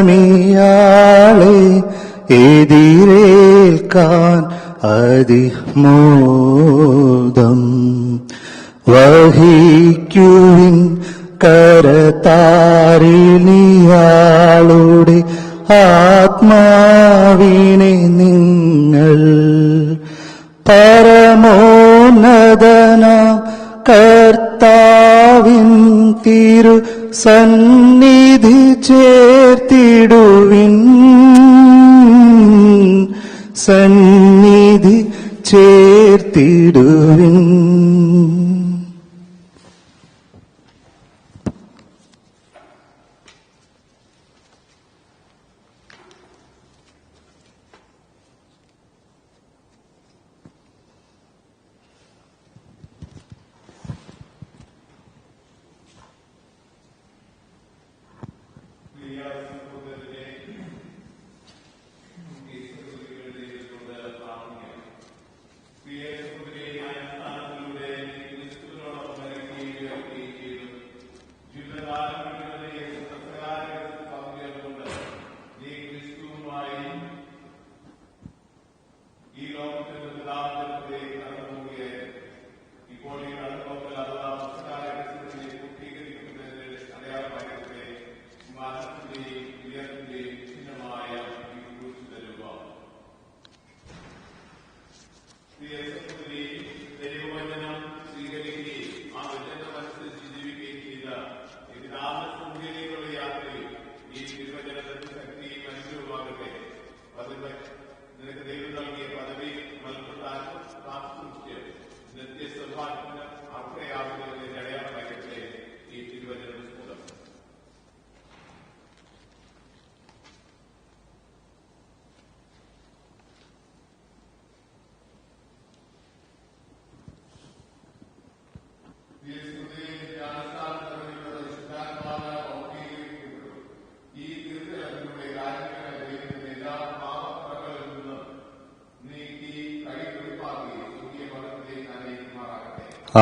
നീയാളെ എതിരേൽക്കാൻ അതിമോദം വഹിക്കുവിൻ കരതാരിൽ നീയാളുടെ ആത്മാവിനെ നിങ്ങൾ പരമോന്നതനാം കർത്താവിൻ തിരു സന്നിധി ചേർത്തിടുവിൻ സന്നിധി ചേർത്തിടുവിൻ.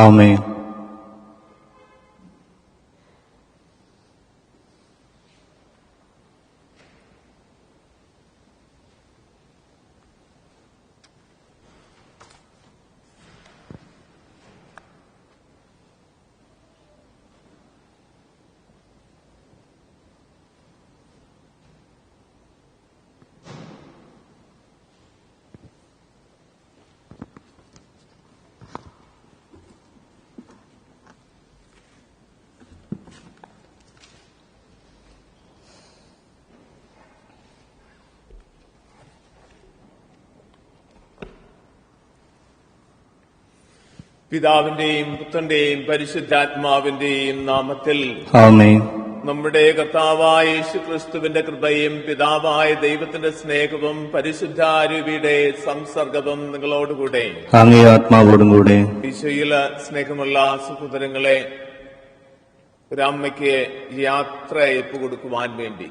ആമേൻ. പിതാവിന്റെയും പുത്രന്റെയും പരിശുദ്ധാത്മാവിന്റെയും നാമത്തിൽ ആമേൻ. നമ്മുടെ കർത്താവായ യേശുക്രിസ്തുവിന്റെ കൃപയും പിതാവായ ദൈവത്തിന്റെ സ്നേഹവും പരിശുദ്ധാരൂപിയുടെ സംസർഗവും നിങ്ങളോടുകൂടെ അങ്ങേ ആത്മാവോടും കൂടെ. ഈശോയില് സ്നേഹമുള്ള സഹോദരങ്ങളെ, ഒരമ്മയ്ക്ക് യാത്ര അയപ്പ് കൊടുക്കുവാൻ വേണ്ടി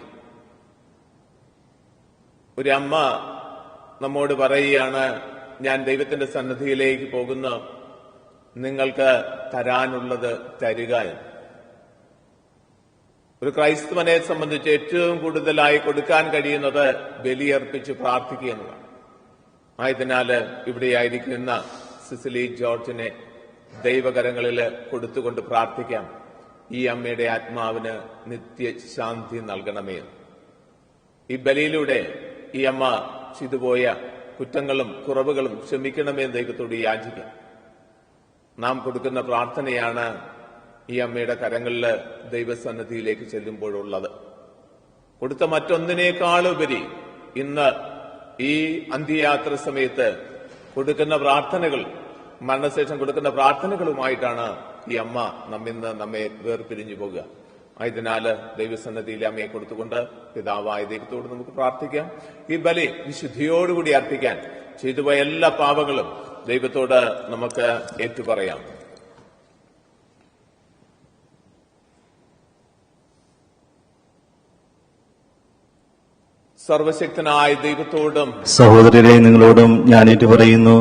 ഒരമ്മ നമ്മോട് പറയുകയാണ്, ഞാൻ ദൈവത്തിന്റെ സന്നിധിയിലേക്ക് പോകുന്നു, നിങ്ങൾക്ക് തരാനുള്ളത് തരിക എന്ന്. ഒരു ക്രൈസ്തവനെ സംബന്ധിച്ച് ഏറ്റവും കൂടുതലായി കൊടുക്കാൻ കഴിയുന്നത് ബലിയർപ്പിച്ച് പ്രാർത്ഥിക്കുക എന്നതാണ്. ആയതിനാല് ഇവിടെയായിരിക്കുന്ന സിസിലി ജോർജിനെ ദൈവകരങ്ങളിൽ കൊടുത്തുകൊണ്ട് പ്രാർത്ഥിക്കാം, ഈ അമ്മയുടെ ആത്മാവിന് നിത്യശാന്തി നൽകണമേ. ഈ ബലിയിലൂടെ ഈ അമ്മ ചെയ്തുപോയ കുറ്റങ്ങളും കുറവുകളും ക്ഷമിക്കണമെന്ന് ദൈവത്തോട് യാചിക്കാം. നാം കൊടുക്കുന്ന പ്രാർത്ഥനയാണ് ഈ അമ്മയുടെ കരങ്ങളിൽ ദൈവസന്നിധിയിലേക്ക് ചെല്ലുമ്പോഴുള്ളത്. കൊടുത്ത മറ്റൊന്നിനേക്കാളുപരി ഇന്ന് ഈ അന്ത്യയാത്ര സമയത്ത് കൊടുക്കുന്ന പ്രാർത്ഥനകൾ, മരണശേഷം കൊടുക്കുന്ന പ്രാർത്ഥനകളുമായിട്ടാണ് ഈ അമ്മ നമ്മെ വേർപിരിഞ്ഞു പോകുക. ആയതിനാല് ദൈവസന്നിധിയിൽ അമ്മയെ കൊടുത്തുകൊണ്ട് പിതാവായ ദൈവത്തോട് നമുക്ക് പ്രാർത്ഥിക്കാം. ഈ ബലി വിശുദ്ധിയോടുകൂടി അർപ്പിക്കാൻ ചെയ്തുപോയ എല്ലാ പാപങ്ങളും ദൈവത്തോട് നമുക്ക് ഏറ്റുപറയാം. സർവശക്തനായ ദൈവത്തോടും സഹോദരരെ നിങ്ങളോടും ഞാൻ ഏറ്റുപറയുന്നു.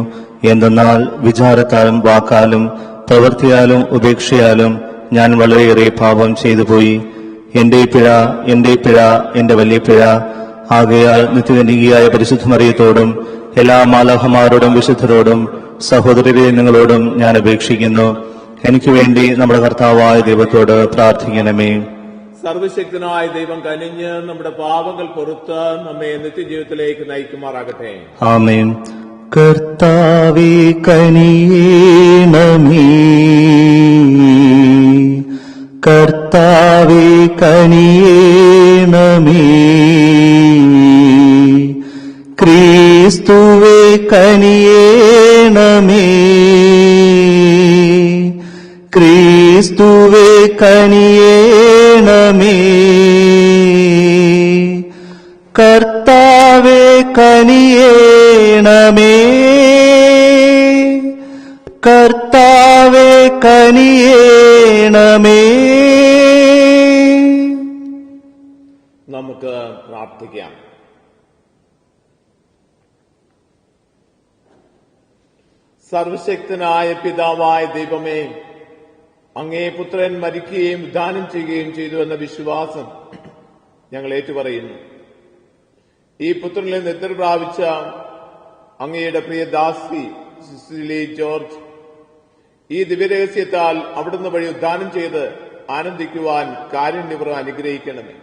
എന്തെന്നാൽ വിചാരത്താലും വാക്കാലും പ്രവൃത്തിയാലും ഉപേക്ഷയാലും ഞാൻ വളരെയേറെ പാപം ചെയ്തുപോയി. എന്റെ പിഴ, എന്റെ വലിയ പിഴ. ആകയാൽ നിത്യനിധിയായ പരിശുദ്ധ മറിയത്തോടും എല്ലാ മാലാഖമാരോടും വിശുദ്ധരോടും സഹോദരരെ നിങ്ങളോടും ഞാൻ അപേക്ഷിക്കുന്നു, എനിക്ക് വേണ്ടി നമ്മുടെ കർത്താവായ ദൈവത്തോട് പ്രാർത്ഥിക്കണമേ. സർവശക്തനായ ദൈവം കനിഞ്ഞ് നമ്മുടെ പാപങ്ങൾ പൊറുത്ത് നമ്മെ നിത്യജീവിതത്തിലേക്ക് നയിക്കുമാറാകട്ടെ. ആമേൻ. കർത്താവേ കനിയേണമേ, കർത്താവേ കനിയേണമേ, ക്രിസ്തുവേ കനിയേണമേ, ക്രിസ്തുവേ കനിയേണമേ, കർത്താവേ കനിയേണമേ, കർത്താവേ കനിയേണമേ. നമുക്ക് പ്രാർത്ഥിക്കാം. സർവശക്തനായ പിതാവായ ദൈവമേ, അങ്ങേ പുത്രൻ മരിക്കുകയും ഉദ്ധാനം ചെയ്യുകയും ചെയ്തു എന്ന വിശ്വാസം ഞങ്ങൾ ഏറ്റുപറയുന്നു. ഈ പുത്രനിൽ നിദ്ര പ്രാപിച്ച അങ്ങയുടെ പ്രിയ ദാസി സിസിലി ജോർജ് ഈ ദിവ്യരഹസ്യത്താൽ അവിടുന്ന് വഴി ഉദ്ധാനം ചെയ്ത് ആനന്ദിക്കുവാൻ കാരുണ്യവർ അനുഗ്രഹിക്കണമേ.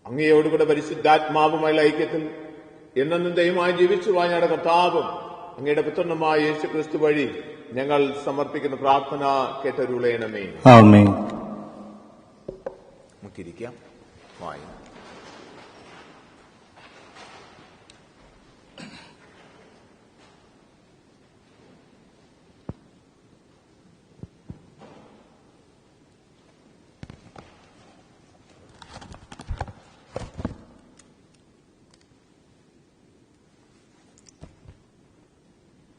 അങ്ങയോടുകൂടെ പരിശുദ്ധാത്മാവുമായുള്ള ഐക്യത്തിൽ എന്നെന്നും ദൈവമായി ജീവിച്ചു വാഞ്ഞയുടെ കർത്താവും അങ്ങയുടെ പുത്രനുമായ യേശു ക്രിസ്തു വഴി ഞങ്ങൾ സമർപ്പിക്കുന്ന പ്രാർത്ഥന കേട്ടരുളയണമേ. ആമേൻ. നമുക്കിരിക്കാം. വായി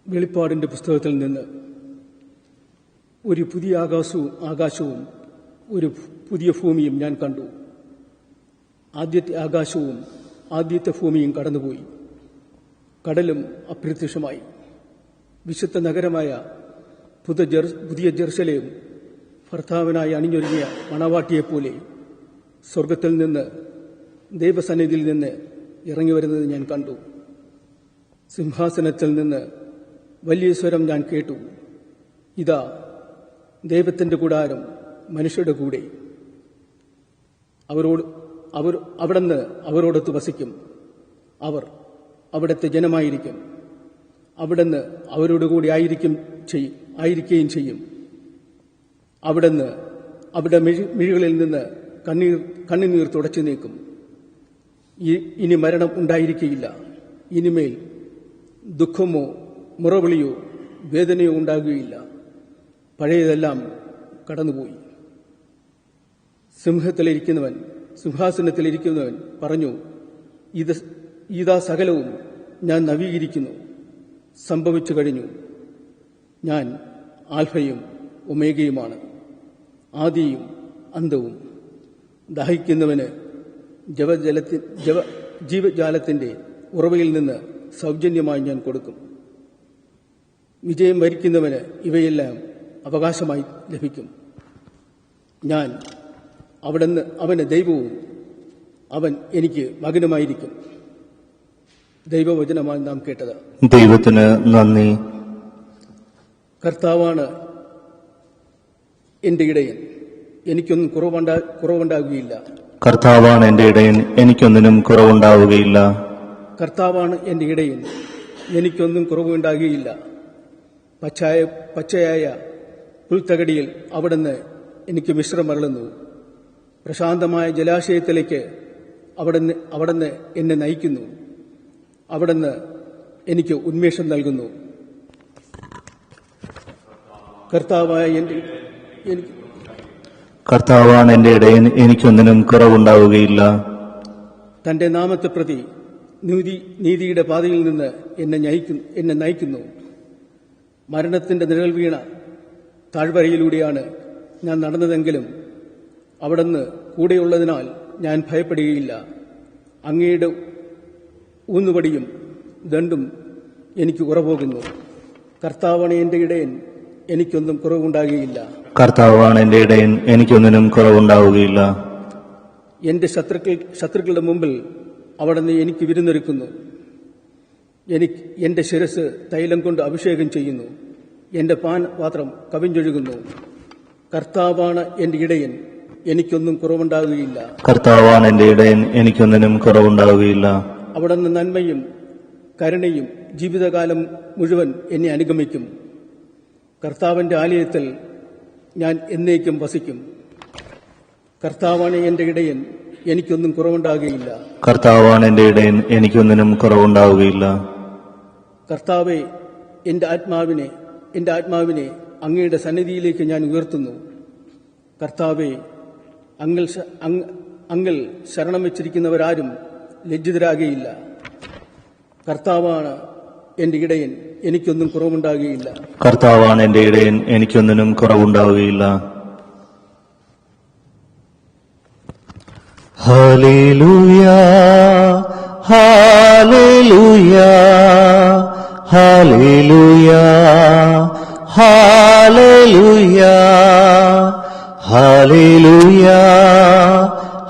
വെളിപ്പാടിന്റെ പുസ്തകത്തിൽ നിന്ന് ഒരു പുതിയ ആകാശവും ഒരു പുതിയ ഭൂമിയും ഞാൻ കണ്ടു. ആദ്യത്തെ ആകാശവും ആദ്യത്തെ ഭൂമിയും കടന്നുപോയി, കടലും അപ്രത്യക്ഷമായി. വിശുദ്ധ നഗരമായ പുതിയ ജെറുസലേം ഭർത്താവിനായി അണിഞ്ഞൊരുങ്ങിയ മണവാട്ടിയെപ്പോലെ സ്വർഗത്തിൽ നിന്ന് ദൈവസന്നിധിയിൽ നിന്ന് ഇറങ്ങി വരുന്നത് ഞാൻ കണ്ടു. സിംഹാസനത്തിൽ നിന്ന് വലിയ സ്വരം ഞാൻ കേട്ടു, ഇതാ ദൈവത്തിന്റെ കൂടാരം മനുഷ്യരുടെ കൂടെ, അവിടുന്ന് അവരോടൊത്ത് വസിക്കും, അവർ അവിടുത്തെ ജനമായിരിക്കും, അവിടുന്ന് അവരോടുകൂടി ആയിരിക്കുകയും ചെയ്യും. അവിടുന്ന് അവരുടെ മിഴികളിൽ നിന്ന് കണ്ണുനീർ തുടച്ചു നീക്കും. ഇനി മരണം ഉണ്ടായിരിക്കുകയില്ല, ഇനിമേൽ ദുഃഖമോ മുറവിളിയോ വേദനയോ ഉണ്ടാകുകയില്ല, പഴയതെല്ലാം കടന്നുപോയി. സിംഹാസനത്തിലിരിക്കുന്നവൻ പറഞ്ഞു, ഇതാ സകലവും ഞാൻ നവീകരിക്കുന്നു, സംഭവിച്ചു കഴിഞ്ഞു. ഞാൻ ആൽഫയും ഒമേഗയുമാണ്, ആദിയും അന്തവും. ദാഹിക്കുന്നവന് ജീവജാലത്തിന്റെ ഉറവയിൽ നിന്ന് സൗജന്യമായി ഞാൻ കൊടുക്കും. വിജയം വരിക്കുന്നവന് ഇവയെല്ലാം അവകാശമായി ലഭിക്കും. ഞാൻ അവന് ദൈവവും അവൻ എനിക്ക് മകനുമായിരിക്കും. ദൈവവചനമാണ് നാം കേട്ടത്. ദൈവത്തിന് നന്ദി. കർത്താവാണ് എന്റെ ഇടയൻ, എനിക്കൊന്നും കുറവുണ്ടാകുകയില്ല. കർത്താവാണ് എന്റെ ഇടയൻ, എനിക്കൊന്നിനും കുറവുണ്ടാവുകയില്ല. കർത്താവാണ് എന്റെ ഇടയൻ, എനിക്കൊന്നും കുറവുണ്ടാകുകയില്ല. പച്ചയായ പുൽത്തകടിയിൽ അവിടുന്ന് എനിക്ക് വിശ്രമരുളുന്നു. പ്രശാന്തമായ ജലാശയത്തിലേക്ക് അവിടുന്ന് എന്നെ നയിക്കുന്നു. അവിടുന്ന് എനിക്ക് ഉന്മേഷം നൽകുന്നു. കർത്താവാണ് എന്റെ ഇടയൻ, എനിക്കൊന്നിനും കുറവുണ്ടാവുകയില്ല. തന്റെ നാമത്തെ പ്രതി നീതിയുടെ പാതയിൽ നിന്ന് എന്നെ നയിക്കുന്നു. മരണത്തിന്റെ നിഴൽ വീണ താഴ്വരയിലൂടെയാണ് ഞാൻ നടന്നതെങ്കിലും അവിടുന്ന് കൂടെയുള്ളതിനാൽ ഞാൻ ഭയപ്പെടുകയില്ല. അങ്ങയുടെ ഊന്നുവടിയും ദണ്ടും എനിക്ക് ഉറപോകുന്നു. കർത്താവാണ് എന്റെ ഇടയൻ, എനിക്കൊന്നും കുറവുണ്ടാകുകയില്ല. കർത്താവാണ് എന്റെ ഇടയൻ, എനിക്കൊന്നിനും കുറവുണ്ടാവുകയില്ല. എന്റെ ശത്രുക്കളുടെ മുമ്പിൽ അവിടുന്ന് എനിക്ക് വിരുന്നൊരുക്കുന്നു. എന്റെ ശിരസ് തൈലം കൊണ്ട് അഭിഷേകം ചെയ്യുന്നു. എന്റെ പാനപാത്രം കവിഞ്ഞൊഴുകുന്നു. കർത്താവാണ് എന്റെ ഇടയൻ, എനിക്കൊന്നും കുറവുണ്ടാകുകയില്ല. കർത്താവാണ് എന്റെ ഇടയൻ, എനിക്കൊന്നിനും കുറവുണ്ടാവുകയില്ല. അവിടുന്ന് നന്മയും കരുണയും ജീവിതകാലം മുഴുവൻ എന്നെ അനുഗമിക്കും. കർത്താവിന്റെ ആലയത്തിൽ ഞാൻ എന്നേക്കും വസിക്കും. കർത്താവാണ് എന്റെ ഇടയൻ, എനിക്കൊന്നും കുറവുണ്ടാകുകയില്ല. കർത്താവാണ് എന്റെ ഇടയൻ, എനിക്കൊന്നിനും കുറവുണ്ടാവുകയില്ല. കർത്താവെ, എന്റെ ആത്മാവിനെ അങ്ങയുടെ സന്നിധിയിലേക്ക് ഞാൻ ഉയർത്തുന്നു. കർത്താവെ, അങ്ങിൽ ശരണം വെച്ചിരിക്കുന്നവരാരും ലജ്ജിതരാകുകയില്ല. കർത്താവാണ് എന്റെ ഇടയൻ, എനിക്കൊന്നും കുറവുണ്ടാകുകയില്ല. കർത്താവാണ് എന്റെ ഇടയൻ, എനിക്കൊന്നിനും കുറവുണ്ടാവുകയില്ല. ഹല്ലേലൂയാ, ഹല്ലേലൂയാ, ഹല്ലേലൂയാ, ഹല്ലേലൂയാ, ഹല്ലേലൂയാ,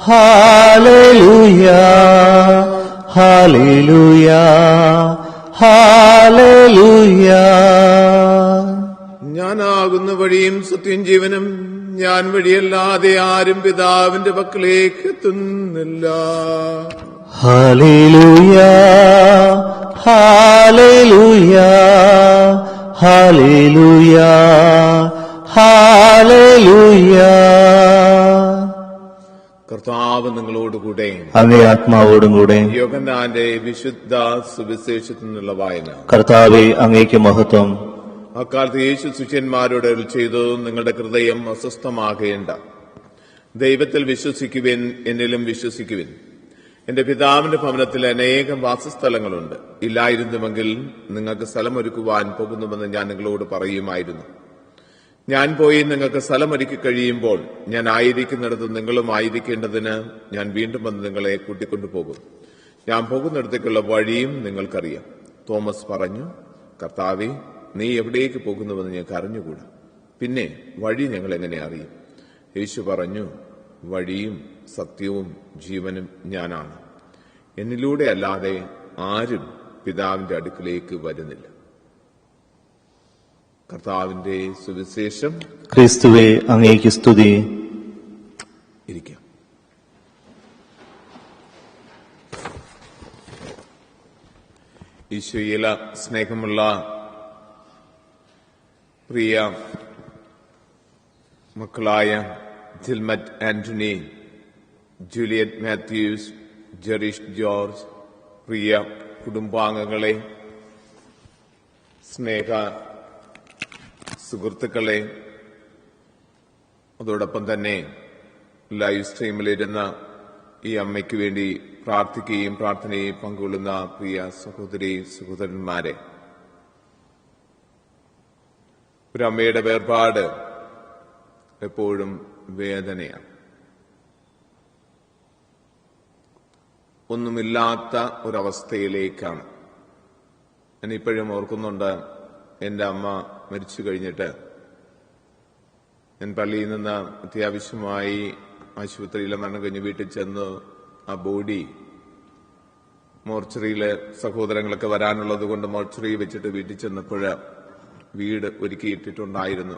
ഹല്ലേലൂയാ, ഹല്ലേലൂയാ, ഹല്ലേലൂയാ. ഞാനാകുന്ന വഴിയും സത്യം ജീവനും, ഞാൻ വഴിയല്ലാതെ ആരും പിതാവിന്റെ പക്കലേക്ക് എത്തുന്നില്ല. ഹല്ലേലൂയാ, ഹല്ലേലൂയാ, ഹല്ലേലൂയാ, ഹല്ലേലൂയാ. കർത്താവ് നിങ്ങളോടുകൂടെ, അങ്ങേ ആത്മാവോടും കൂടെ. യോഹന്നാന്റെ വിശുദ്ധ സുവിശേഷത്തിൽ നിന്നുള്ള വായന. കർത്താവേ, അങ്ങേക്ക് മഹത്വം. അക്കാലത്ത് യേശു ശിഷ്യന്മാരോട് അരുളി ചെയ്തു, നിങ്ങളുടെ ഹൃദയം അസ്വസ്ഥമാകേണ്ട. ദൈവത്തിൽ വിശ്വസിക്കുവിൻ, എന്നിലും വിശ്വസിക്കുവിൻ. എന്റെ പിതാവിന്റെ ഭവനത്തിൽ അനേകം വാസസ്ഥലങ്ങളുണ്ട്. ഇല്ലായിരുന്നുവെങ്കിൽ നിങ്ങൾക്ക് സ്ഥലമൊരുക്കുവാൻ പോകുന്നുവെന്ന് ഞാൻ നിങ്ങളോട് പറയുമായിരുന്നു. ഞാൻ പോയി നിങ്ങൾക്ക് സ്ഥലമൊരുക്കി കഴിയുമ്പോൾ ഞാൻ ആയിരിക്കുന്നിടത്ത് നിങ്ങളും ആയിരിക്കേണ്ടതിന് ഞാൻ വീണ്ടും വന്ന് നിങ്ങളെ കൂട്ടിക്കൊണ്ടുപോകും. ഞാൻ പോകുന്നിടത്തേക്കുള്ള വഴിയും നിങ്ങൾക്കറിയാം. തോമസ് പറഞ്ഞു, കർത്താവേ, നീ എവിടേക്ക് പോകുന്നുവെന്ന് ഞങ്ങൾക്ക് അറിഞ്ഞുകൂടാ, പിന്നെ വഴി ഞങ്ങൾ എങ്ങനെ അറിയും? യേശു പറഞ്ഞു, വഴിയും സത്യവും ജീവനും ഞാനാണ്. എന്നിലൂടെ അല്ലാതെ ആരും പിതാവിന്റെ അടുക്കിലേക്ക് വരുന്നില്ല. കർത്താവിന്റെ സുവിശേഷം. ക്രിസ്തുവേ, അങ്ങേക്ക് സ്തുതി. ഇരിക്കാം. ഈശോയില സ്നേഹമുള്ള പ്രിയ മക്കളായ ജിൽമറ്റ് ആന്റണി, ജൂലിയറ്റ് മാത്യൂസ്, ജെറിഷ് ജോർജ്, പ്രിയ കുടുംബാംഗങ്ങളെ, സ്നേഹ സുഹൃത്തുക്കളെ, അതോടൊപ്പം തന്നെ ലൈവ് സ്ട്രീമിലിരുന്ന ഈ അമ്മയ്ക്ക് വേണ്ടി പ്രാർത്ഥിക്കുകയും പ്രാർത്ഥനയും പങ്കുകൊള്ളുന്ന പ്രിയ സഹോദരി സഹോദരന്മാരെ, ഒരു അമ്മയുടെ വേർപാട് എപ്പോഴും വേദനയാണ്. ഒന്നുമില്ലാത്ത ഒരവസ്ഥയിലേക്കാണ്. ഞാനിപ്പോഴും ഓർക്കുന്നുണ്ട്, എന്റെ അമ്മ മരിച്ചു കഴിഞ്ഞിട്ട് ഞാൻ പള്ളിയിൽ നിന്ന് അത്യാവശ്യമായി ആശുപത്രിയിലെ മരണം കഴിഞ്ഞ് വീട്ടിൽ ചെന്ന് ആ ബോഡി മോർച്ചറിയിലെ സഹോദരങ്ങളൊക്കെ വരാനുള്ളത് കൊണ്ട് മോർച്ചറി വെച്ചിട്ട് വീട്ടിൽ ചെന്നപ്പോൾ വീട് ഒരുക്കിയിട്ടിട്ടുണ്ടായിരുന്നു.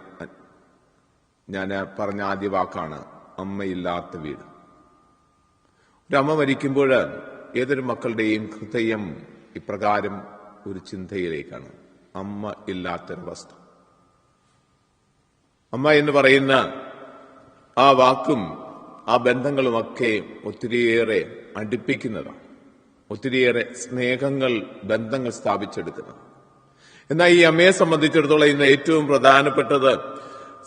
ഞാൻ പറഞ്ഞ ആദ്യ വാക്കാണ് അമ്മയില്ലാത്ത വീട്. ഒരമ്മ മരിക്കുമ്പോൾ ഏതൊരു മക്കളുടെയും ഹൃദയം ഇപ്രകാരം ഒരു ചിന്തയിലേക്കാണ്, അമ്മ ഇല്ലാത്തൊരവസ്ഥ. അമ്മ എന്ന് പറയുന്ന ആ വാക്കും ആ ബന്ധങ്ങളുമൊക്കെ ഒത്തിരിയേറെ അടുപ്പിക്കുന്നതാണ്, ഒത്തിരിയേറെ സ്നേഹങ്ങൾ, ബന്ധങ്ങൾ സ്ഥാപിച്ചെടുക്കുന്നത്. എന്നാൽ ഈ അമ്മയെ സംബന്ധിച്ചിടത്തോളം ഇന്ന് ഏറ്റവും പ്രധാനപ്പെട്ടത്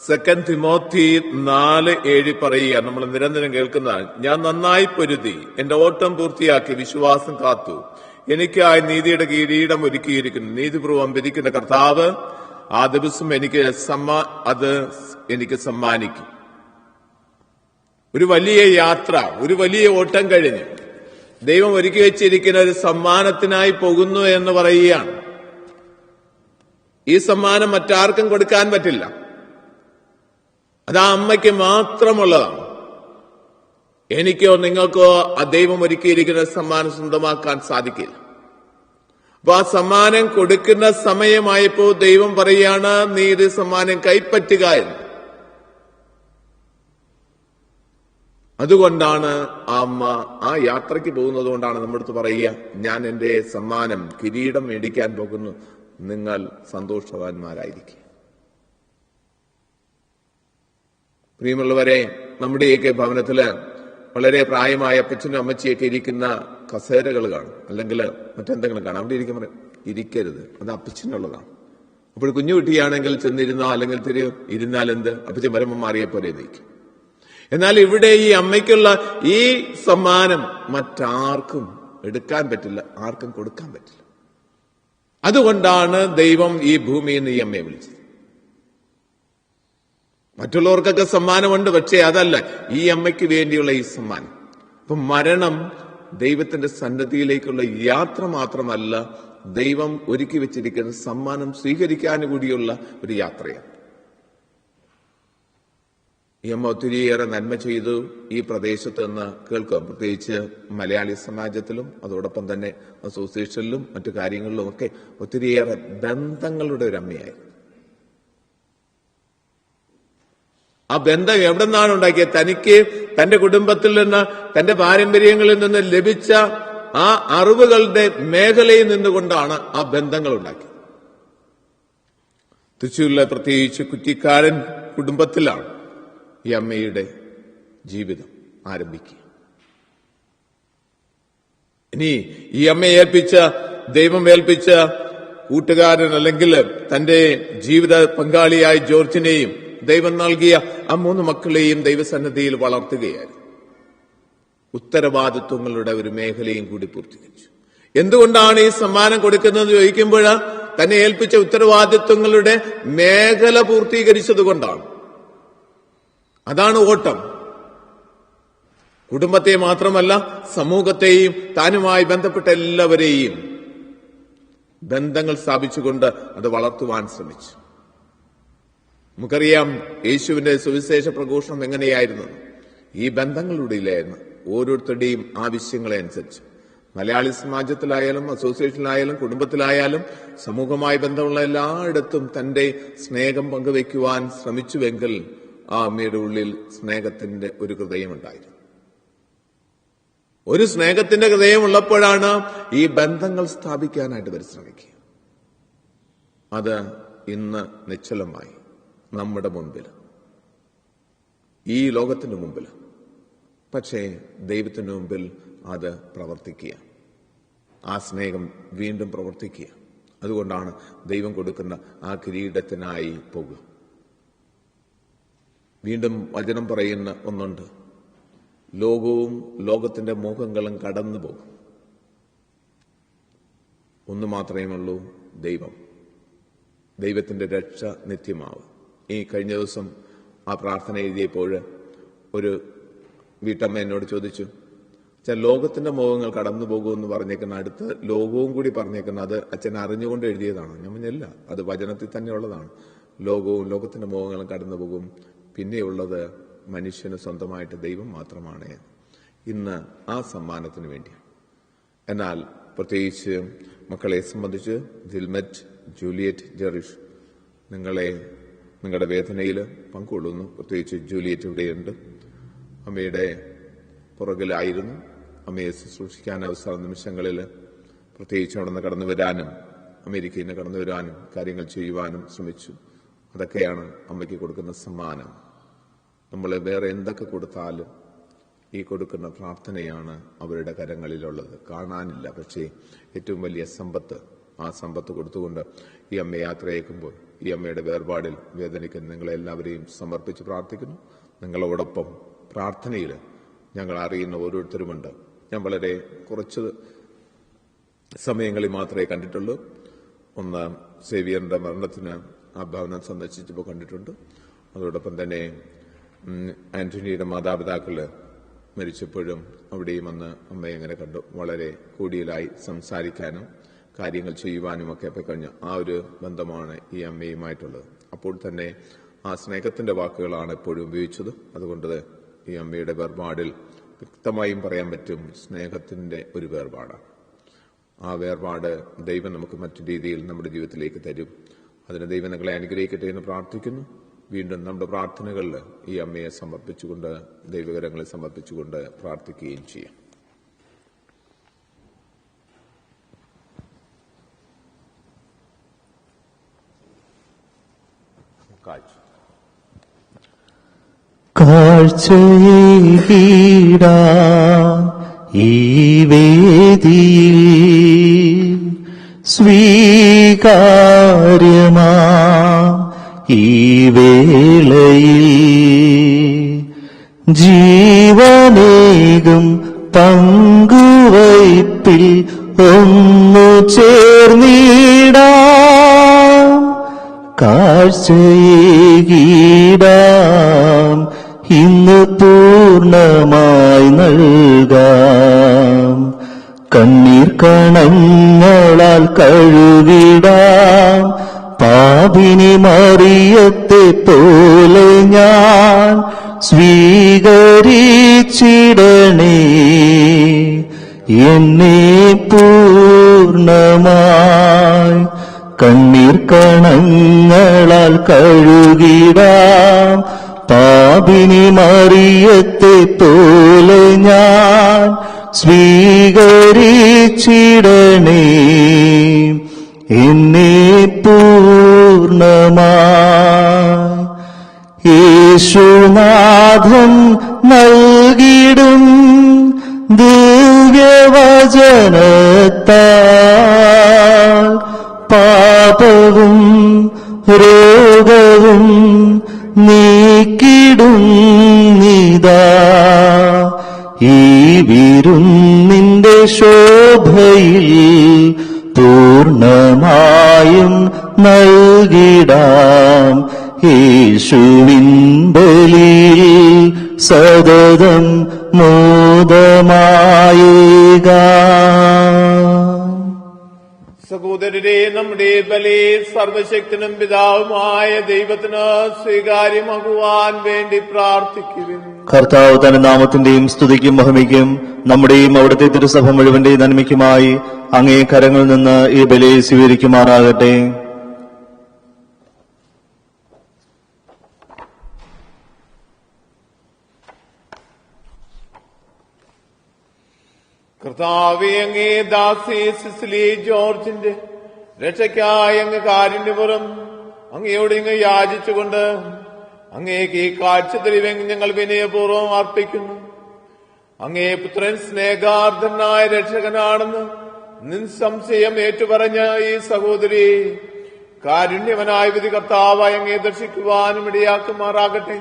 2 തിമോത്തി 4:7 പറയുക, നമ്മൾ നിരന്തരം കേൾക്കുന്നതാണ്. ഞാൻ നന്നായി പൊരുതി എന്റെ ഓട്ടം പൂർത്തിയാക്കി വിശ്വാസം കാത്തു, എനിക്കായി നീതിയുടെ കിരീടം ഒരുക്കിയിരിക്കുന്നു. നീതിപൂർവം വിധിക്കുന്ന കർത്താവ് ആ ദിവസം അത് എനിക്ക് സമ്മാനിക്കും. ഒരു വലിയ യാത്ര, ഒരു വലിയ ഓട്ടം കഴിഞ്ഞ് ദൈവം ഒരുക്കി വെച്ചിരിക്കുന്ന ഒരു സമ്മാനത്തിനായി പോകുന്നു എന്ന് പറയുകയാണ്. ഈ സമ്മാനം മറ്റാർക്കും കൊടുക്കാൻ പറ്റില്ല, അത് ആ അമ്മയ്ക്ക് മാത്രമുള്ളതാണ്. എനിക്കോ നിങ്ങൾക്കോ ആ ദൈവം ഒരുക്കിയിരിക്കുന്ന സമ്മാനം സ്വന്തമാക്കാൻ സാധിക്കില്ല. അപ്പൊ ആ സമ്മാനം കൊടുക്കുന്ന സമയമായപ്പോ ദൈവം പറയാണ്, നീ ഇത് സമ്മാനം കൈപ്പറ്റുക എന്ന്. അതുകൊണ്ടാണ് ആ അമ്മ ആ യാത്രയ്ക്ക് പോകുന്നത് കൊണ്ടാണ് നമ്മുടെ അടുത്ത് പറയുക, ഞാൻ എന്റെ സമ്മാനം കിരീടം മേടിക്കാൻ പോകുന്നു, നിങ്ങൾ സന്തോഷവാന്മാരായിരിക്കും. പ്രിയമുള്ളവരെ, നമ്മുടെയൊക്കെ ഭവനത്തില് വളരെ പ്രായമായ അപ്പച്ചനും അമ്മച്ചിയൊക്കെ ഇരിക്കുന്ന കസേരകൾ കാണും, അല്ലെങ്കിൽ മറ്റെന്തെങ്കിലും കാണാം. അവിടെ ഇരിക്കാൻ ഇരിക്കരുത്, അത് അപ്പച്ചനുള്ളതാണ്. അപ്പോൾ കുഞ്ഞു കുട്ടിയാണെങ്കിൽ ചെന്നിരുന്നോ അല്ലെങ്കിൽ ഇരുന്നാൽ എന്ത്, അപ്പച്ചൻ വരുമ്പോൾ മാറിയ പോലെ നിൽക്കും. എന്നാൽ ഇവിടെ ഈ അമ്മയ്ക്കുള്ള ഈ സമ്മാനം മറ്റാർക്കും എടുക്കാൻ പറ്റില്ല, ആർക്കും കൊടുക്കാൻ പറ്റില്ല. അതുകൊണ്ടാണ് ദൈവം ഈ ഭൂമിയിൽ നിന്ന് ഈ അമ്മയെ വിളിച്ചത്. മറ്റുള്ളവർക്കൊക്കെ സമ്മാനമുണ്ട്, പക്ഷേ അതല്ല ഈ അമ്മയ്ക്ക് വേണ്ടിയുള്ള ഈ സമ്മാനം. അപ്പൊ മരണം ദൈവത്തിന്റെ സന്നദ്ധിയിലേക്കുള്ള യാത്ര മാത്രമല്ല, ദൈവം ഒരുക്കി വെച്ചിരിക്കുന്ന സമ്മാനം സ്വീകരിക്കാൻ കൂടിയുള്ള ഒരു യാത്രയാണ്. ഈ അമ്മ ഒത്തിരിയേറെ നന്മ ചെയ്തു ഈ പ്രദേശത്ത് നിന്ന് കേൾക്കാം. പ്രത്യേകിച്ച് മലയാളി സമാജത്തിലും അതോടൊപ്പം തന്നെ അസോസിയേഷനിലും മറ്റു കാര്യങ്ങളിലും ഒക്കെ ഒത്തിരിയേറെ ബന്ധങ്ങളുടെ ഒരു അമ്മയായിരുന്നു. ആ ബന്ധം എവിടെ നിന്നാണ് ഉണ്ടാക്കിയത്? തനിക്ക് തന്റെ കുടുംബത്തിൽ നിന്ന്, തന്റെ പാരമ്പര്യങ്ങളിൽ നിന്ന് ലഭിച്ച ആ അറിവുകളുടെ മേഖലയിൽ നിന്നുകൊണ്ടാണ് ആ ബന്ധങ്ങൾ ഉണ്ടാക്കിയത്. തൃശ്ശൂരിലെ പ്രത്യേകിച്ച് കുറ്റിക്കാരൻ കുടുംബത്തിലാണ് ഈ അമ്മയുടെ ജീവിതം ആരംഭിക്കുക. ഇനി ഈ അമ്മയെ ദൈവം ഏൽപ്പിച്ച കൂട്ടുകാരൻ അല്ലെങ്കിൽ തന്റെ ജീവിത പങ്കാളിയായ ജോർജിനെയും ദൈവം നൽകിയ ആ 3 മക്കളെയും ദൈവസന്നിധിയിൽ വളർത്തുകയായിരുന്നു. ഉത്തരവാദിത്വങ്ങളുടെ ഒരു മേഖലയും കൂടി പൂർത്തീകരിച്ചു. എന്തുകൊണ്ടാണ് ഈ സമ്മാനം കൊടുക്കുന്നത് ചോദിക്കുമ്പോൾ, തന്നെ ഏൽപ്പിച്ച ഉത്തരവാദിത്വങ്ങളുടെ മേഖല പൂർത്തീകരിച്ചതുകൊണ്ടാണ്. അതാണ് ഓട്ടം. കുടുംബത്തെ മാത്രമല്ല, സമൂഹത്തെയും താനുമായി ബന്ധപ്പെട്ട എല്ലാവരെയും ബന്ധങ്ങൾ സ്ഥാപിച്ചുകൊണ്ട് അത് വളർത്തുവാൻ ശ്രമിച്ചു. നമുക്കറിയാം യേശുവിന്റെ സുവിശേഷ പ്രഘോഷണം എങ്ങനെയായിരുന്നു. ഈ ബന്ധങ്ങളിലൂടെയായിരുന്നു, ഓരോരുത്തരുടെയും ആവശ്യങ്ങളെ അനുസരിച്ച്. മലയാളി സമാജത്തിലായാലും അസോസിയേഷനിലായാലും കുടുംബത്തിലായാലും സമൂഹമായി ബന്ധമുള്ള എല്ലായിടത്തും തന്റെ സ്നേഹം പങ്കുവയ്ക്കുവാൻ ശ്രമിച്ചുവെങ്കിൽ ആ അമ്മയുടെ ഉള്ളിൽ സ്നേഹത്തിന്റെ ഒരു ഹൃദയമുണ്ടായിരുന്നു. ഒരു സ്നേഹത്തിന്റെ ഹൃദയമുള്ളപ്പോഴാണ് ഈ ബന്ധങ്ങൾ സ്ഥാപിക്കാനായിട്ട് പരിശ്രമിക്കുക. അത് ഇന്ന് നിശ്ചലമായി നമ്മുടെ മുൻപിൽ, ഈ ലോകത്തിന്റെ മുമ്പിൽ. പക്ഷേ ദൈവത്തിന്റെ മുമ്പിൽ അത് പ്രവർത്തിക്കുക, ആ സ്നേഹം വീണ്ടും പ്രവർത്തിക്കുക. അതുകൊണ്ടാണ് ദൈവം കൊടുക്കുന്ന ആ കിരീടത്തിനായി പോകുക. വീണ്ടും വചനം പറയുന്ന ഒന്നുണ്ട്, ലോകവും ലോകത്തിന്റെ മോഹങ്ങളും കടന്നു പോകും, ഒന്ന് മാത്രമേ ഉള്ളൂ, ദൈവം. ദൈവത്തിന്റെ രക്ഷ നിത്യമാവും. ഈ കഴിഞ്ഞ ദിവസം ആ പ്രാർത്ഥന എഴുതിയപ്പോൾ ഒരു വീട്ടമ്മ എന്നോട് ചോദിച്ചു, ലോകത്തിന്റെ മോഹങ്ങൾ കടന്നു പോകുമെന്ന് പറഞ്ഞേക്കുന്ന അടുത്ത് ലോകവും കൂടി പറഞ്ഞേക്കുന്ന അത് അച്ഛൻ അറിഞ്ഞുകൊണ്ട് എഴുതിയതാണ്. ഞാൻ പറഞ്ഞല്ല, അത് വചനത്തിൽ തന്നെ ഉള്ളതാണ്. ലോകവും ലോകത്തിന്റെ മോഹങ്ങളും കടന്നു പോകും, പിന്നെയുള്ളത് മനുഷ്യന് സ്വന്തമായിട്ട് ദൈവം മാത്രമാണ്. ഇന്ന് ആ സമ്മാനത്തിന് വേണ്ടിയാണ്. എന്നാൽ പ്രത്യേകിച്ച് മക്കളെ സംബന്ധിച്ച് ദിൽമറ്റ്, ജൂലിയറ്റ്, ജെറിഷ്, നിങ്ങളുടെ വേദനയിൽ പങ്കുകൊള്ളുന്നു. പ്രത്യേകിച്ച് ജൂലിയറ്റ് ഇവിടെയുണ്ട്. അമ്മയുടെ പുറകിലായിരുന്നു. അമ്മയെ ശുശ്രൂഷിക്കാൻ അവസര നിമിഷങ്ങളിൽ പ്രത്യേകിച്ച് അവിടെ നിന്ന് കടന്നു വരാനും അമേരിക്കയിൽ നിന്ന് കടന്നു വരാനും കാര്യങ്ങൾ ചെയ്യുവാനും ശ്രമിച്ചു. അതൊക്കെയാണ് അമ്മയ്ക്ക് കൊടുക്കുന്ന സമ്മാനം. നമ്മൾ വേറെ എന്തൊക്കെ കൊടുത്താലും ഈ കൊടുക്കുന്ന പ്രാർത്ഥനയാണ് അവരുടെ കരങ്ങളിലുള്ളത്. കാണാനില്ല, പക്ഷേ ഏറ്റവും വലിയ സമ്പത്ത്, ആ സമ്പത്ത് കൊടുത്തുകൊണ്ട് ഈ അമ്മ യാത്രയേക്കുമ്പോൾ ഈ അമ്മയുടെ വേർപാടിൽ വേദനിക്കുന്ന നിങ്ങളെല്ലാവരെയും സമർപ്പിച്ച് പ്രാർത്ഥിക്കുന്നു. നിങ്ങളോടൊപ്പം പ്രാർത്ഥനയിൽ ഞങ്ങൾ അറിയുന്ന ഓരോരുത്തരുമുണ്ട്. ഞാൻ വളരെ കുറച്ച് സമയങ്ങളിൽ മാത്രമേ കണ്ടിട്ടുള്ളൂ. ഒന്ന് സേവിയറിന്റെ മരണത്തിന് ആ ഭവനം സന്ദർശിച്ചപ്പോൾ കണ്ടിട്ടുണ്ട്. അതോടൊപ്പം തന്നെ ആന്റണിയുടെ മാതാപിതാക്കൾ മരിച്ചപ്പോഴും അവിടെയും വന്ന് അമ്മയെ എങ്ങനെ കണ്ടു. വളരെ കൂടുതലായി സംസാരിക്കാനും കാര്യങ്ങൾ ചെയ്യുവാനും ഒക്കെ പോയി കഴിഞ്ഞ ആ ഒരു ബന്ധമാണ് ഈ അമ്മയുമായിട്ടുള്ളത്. അപ്പോൾ തന്നെ ആ സ്നേഹത്തിന്റെ വാക്കുകളാണ് എപ്പോഴും ഉപയോഗിച്ചത്. അതുകൊണ്ട് ഈ അമ്മയുടെ വേർപാടിൽ വ്യക്തമായും പറയാൻ പറ്റും സ്നേഹത്തിൻ്റെ ഒരു വേർപാടാണ്. ആ വേർപാട് ദൈവം നമുക്ക് മറ്റു രീതിയിൽ നമ്മുടെ ജീവിതത്തിലേക്ക് തരും. അതിന് ദൈവം നിങ്ങളെ അനുഗ്രഹിക്കട്ടെ എന്ന് പ്രാർത്ഥിക്കുന്നു. വീണ്ടും നമ്മുടെ പ്രാർത്ഥനകളിൽ ഈ അമ്മയെ സമർപ്പിച്ചുകൊണ്ട്, ദൈവകരങ്ങളെ സമർപ്പിച്ചുകൊണ്ട് പ്രാർത്ഥിക്കുകയും ചെയ്യാം. കാഴ്ചയേകീടാ ഈ വേദിയിൽ സ്വീകാര്യമാ ഈ വേളയിൽ ജീവനേകും പങ്കുവയ്പിൽ ഒന്നു ചേർന്നിടാം. കാഴ്ചയേകീടാം ഇന്ന് പൂർണ്ണമായി നൽകാം. കണ്ണീർ കണങ്ങളാൽ കഴുകിടാം. പാപിനി മറിയത്തെ പോലെ ഞാൻ സ്വീകരിച്ചിടണേ എന്നെ പൂർണ്ണമായി. കണ്ണീർ കണങ്ങളാൽ കഴുകിടാം. പാപിനി മറിയത്തെ പോലെ ഞാൻ സ്വീകരിച്ചിടണേ എന്നെ പൂർണ്ണമായി. യേശുനാഥൻ നൽകിടും ദിവ്യവചനത്താൽ പാപവും രോഗവും നീക്കിടും നിതാ. ഈ വിരുന്നിന്റെ ശോഭയിൽ പൂർണ്ണമായും നൽകിടാം. യേശുവിൻ ബലിയിൽ സതതം മോദമായേകാം. സഹോദരരെ, നമ്മുടെ ബലി സർവശക്തനും പിതാവുമായ ദൈവത്തിന് സ്വീകാര്യമാകുവാൻ വേണ്ടി പ്രാർത്ഥിക്കുവിൻ. കർത്താവ് തന്റെ നാമത്തിന്റെയും സ്തുതിക്കും മഹിമയ്ക്കും നമ്മുടെയും അവിടുത്തെ തിരുസഭ മുഴുവന്റെയും നന്മയ്ക്കുമായി അങ്ങേ കരങ്ങളിൽ നിന്ന് ഈ ബലി സ്വീകരിക്കുമാറാകട്ടെ. കർത്താവേ, അങ്ങേ ദാസി സിസിലി ജോർജിന്റെ രക്ഷയ്ക്കായി അങ്ങ് കാരുണ്യപുറം അങ്ങയോട് ഇങ്ങ് യാചിച്ചുകൊണ്ട് അങ്ങേക്ക് ഈ കാഴ്ച തെളിവെങ്ങ് ഞങ്ങൾ വിനയപൂർവ്വം അർപ്പിക്കുന്നു. അങ്ങേ പുത്രൻ സ്നേഹാർദ്ദനായ രക്ഷകനാണെന്ന് നിസ്സംശയം ഏറ്റുപറഞ്ഞ ഈ സഹോദരി കാരുണ്യവനായ വിധി കർത്താവായ അങ്ങേ ദർശിക്കുവാനും ഇടയാക്കുമാറാകട്ടെ.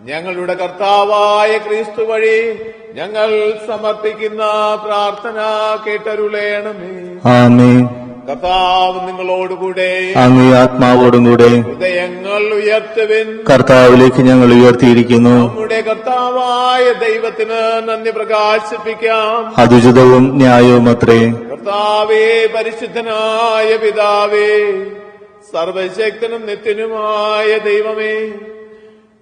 ഞങ്ങളുടെ കർത്താവായ ക്രിസ്തു വഴി ഞങ്ങൾ സമർപ്പിക്കുന്ന പ്രാർത്ഥന കേട്ടരുളേണമേ. ആമേൻ. കർത്താവ് നിങ്ങളോടുകൂടെ അങ്ങേ ആത്മാവോടും കൂടെ ഹൃദയങ്ങൾ ഉയർത്തുവിൻ. കർത്താവിലേക്ക് ഞങ്ങൾ ഉയർത്തിയിരിക്കുന്നു. നമ്മുടെ കർത്താവായ ദൈവത്തിന് നന്ദി പ്രകാശിപ്പിക്കാം. അതുചിതവും ന്യായവും അത്രേ. കർത്താവേ, പരിശുദ്ധനായ പിതാവേ, സർവശക്തനും നിത്യനുമായ ദൈവമേ,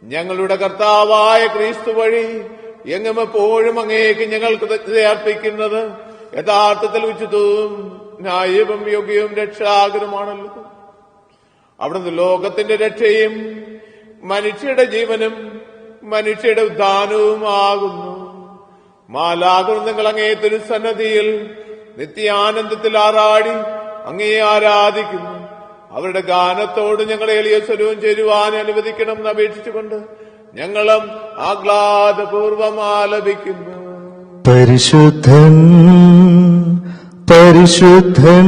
ഞങ്ങളുടെ കർത്താവായ ക്രിസ്തു വഴി എങ്ങും എപ്പോഴും അങ്ങേക്ക് ഞങ്ങൾ കൃതജ്ഞത അർപ്പിക്കുന്നത് യഥാർത്ഥത്തിൽ ഉചിതവും ന്യായവും യോഗ്യവും രക്ഷാകരമാണല്ലോ. അവിടുന്ന് ലോകത്തിന്റെ രക്ഷയും മനുഷ്യരുടെ ജീവനും മനുഷ്യരുടെ ഉദ്ധാനവുമാകുന്നു. മാലാകൃതങ്ങൾ അങ്ങേ തിരുസന്നതിയിൽ നിത്യാനന്ദത്തിൽ ആറാടി അങ്ങേ ആരാധിക്കുന്നു. അവരുടെ ഗാനത്തോട് ഞങ്ങളെ എളിയ സ്വരവും ചേരുവാൻ അനുവദിക്കണം എന്ന് അപേക്ഷിച്ചുകൊണ്ട് ഞങ്ങളും ആഹ്ലാദപൂർവം ആലപിക്കുന്നു. പരിശുദ്ധൻ പരിശുദ്ധൻ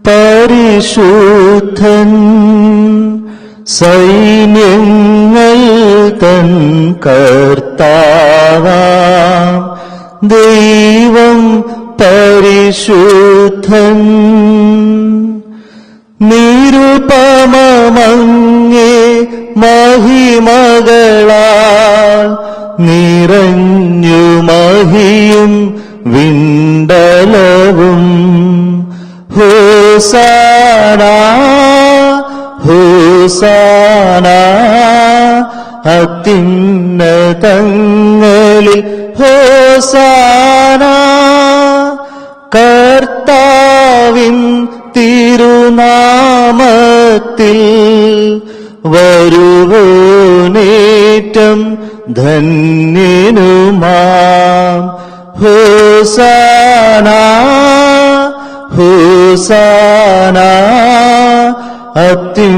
പരിശുദ്ധൻ സൈന്യങ്ങൾ തൻ കർത്താവാം ദൈവം പരിശുദ്ധൻ. നിരുപമമങ്ങേ മഹിമകളാൽ നിറഞ്ഞു മഹിയും വിണ്ടലവും. ഹോസാന ഹോസാന അത്യുന്നതങ്ങളിൽ ഹോസാന. കർത്താവിൻ തിരുനാമത്തിൽ വരുവോനേറ്റം ധന്യനുമാം. ഹോസാന ഹോസാന അത്യുന്നതങ്ങളിൽ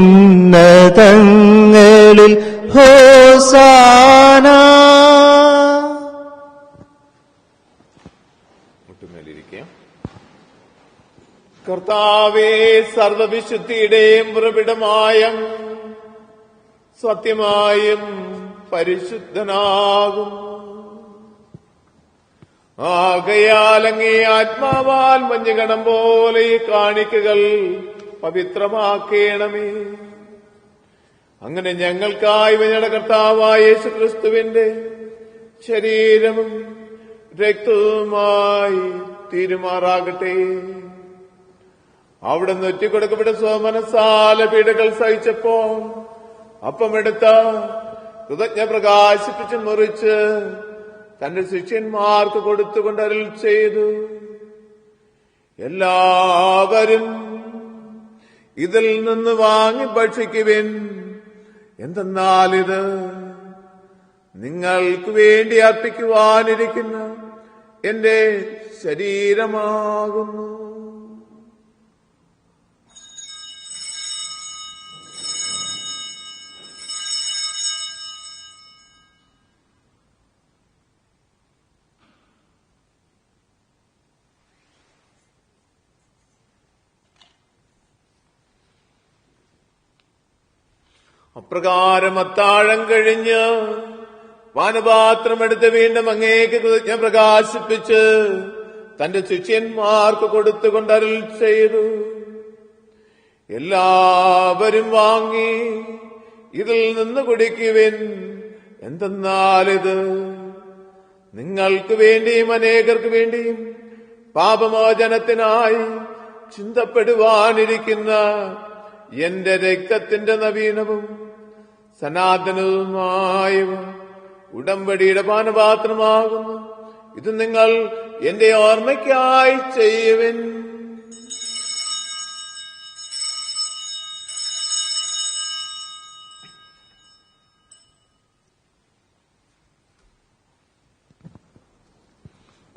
ഹോസാന. മുട്ടുമേലിരിക്കാം. കർത്താവേ, സർവവിശുദ്ധിയുടെയും ഉറവിടമായ സത്യമായും പരിശുദ്ധനാകും. ആകയാൽ അങ്ങേ ആത്മാവാൽ മഞ്ഞുകണം പോലെ ഈ കാണിക്കകൾ പവിത്രമാക്കേണമേ. അങ്ങനെ ഞങ്ങൾക്കായി ഞങ്ങളുടെ കർത്താവായ യേശുക്രിസ്തുവിന്റെ ശരീരവും രക്തവുമായി തീരുമാറാകട്ടെ. അവിടെ ഒറ്റിക്കൊടുക്കപ്പെട്ട സ്വമനസാല പീഡകൾ സഹിച്ചപ്പോൾ അപ്പമെടുത്ത കൃതജ്ഞ പ്രകാശിപ്പിച്ച് മുറിച്ച് തന്റെ ശിഷ്യന്മാർക്ക് കൊടുത്തുകൊണ്ട് അരുൾ ചെയ്തു, എല്ലാവരും ഇതിൽ നിന്ന് വാങ്ങി ഭക്ഷിക്കുവിൻ. എന്തെന്നാൽ ഇത് നിങ്ങൾക്ക് വേണ്ടി അർപ്പിക്കുവാനിരിക്കുന്ന എന്റെ ശരീരമാകുന്നു. അപ്രകാരം അത്താഴം കഴിഞ്ഞ് പാനപാത്രമെടുത്ത് വീണ്ടും അങ്ങേക്ക് കൃതജ്ഞ പ്രകാശിപ്പിച്ച് തന്റെ ശിഷ്യന്മാർക്ക് കൊടുത്തുകൊണ്ട് അരുൾ ചെയ്തു, എല്ലാവരും വാങ്ങി ഇതിൽ നിന്ന് കുടിക്കുവിൻ. എന്തെന്നാൽ ഇത് നിങ്ങൾക്ക് വേണ്ടിയും അനേകർക്ക് വേണ്ടിയും പാപമോചനത്തിനായി ചിന്തപ്പെടുവാനിരിക്കുന്ന എന്റെ രക്തത്തിന്റെ നവീനവും സനാതനവുമായ ഉടമ്പടിയുടെ പാനപാത്രമാകുന്നു. ഇത് നിങ്ങൾ എന്റെ ഓർമ്മയ്ക്കായി ചെയ്യുവിൻ.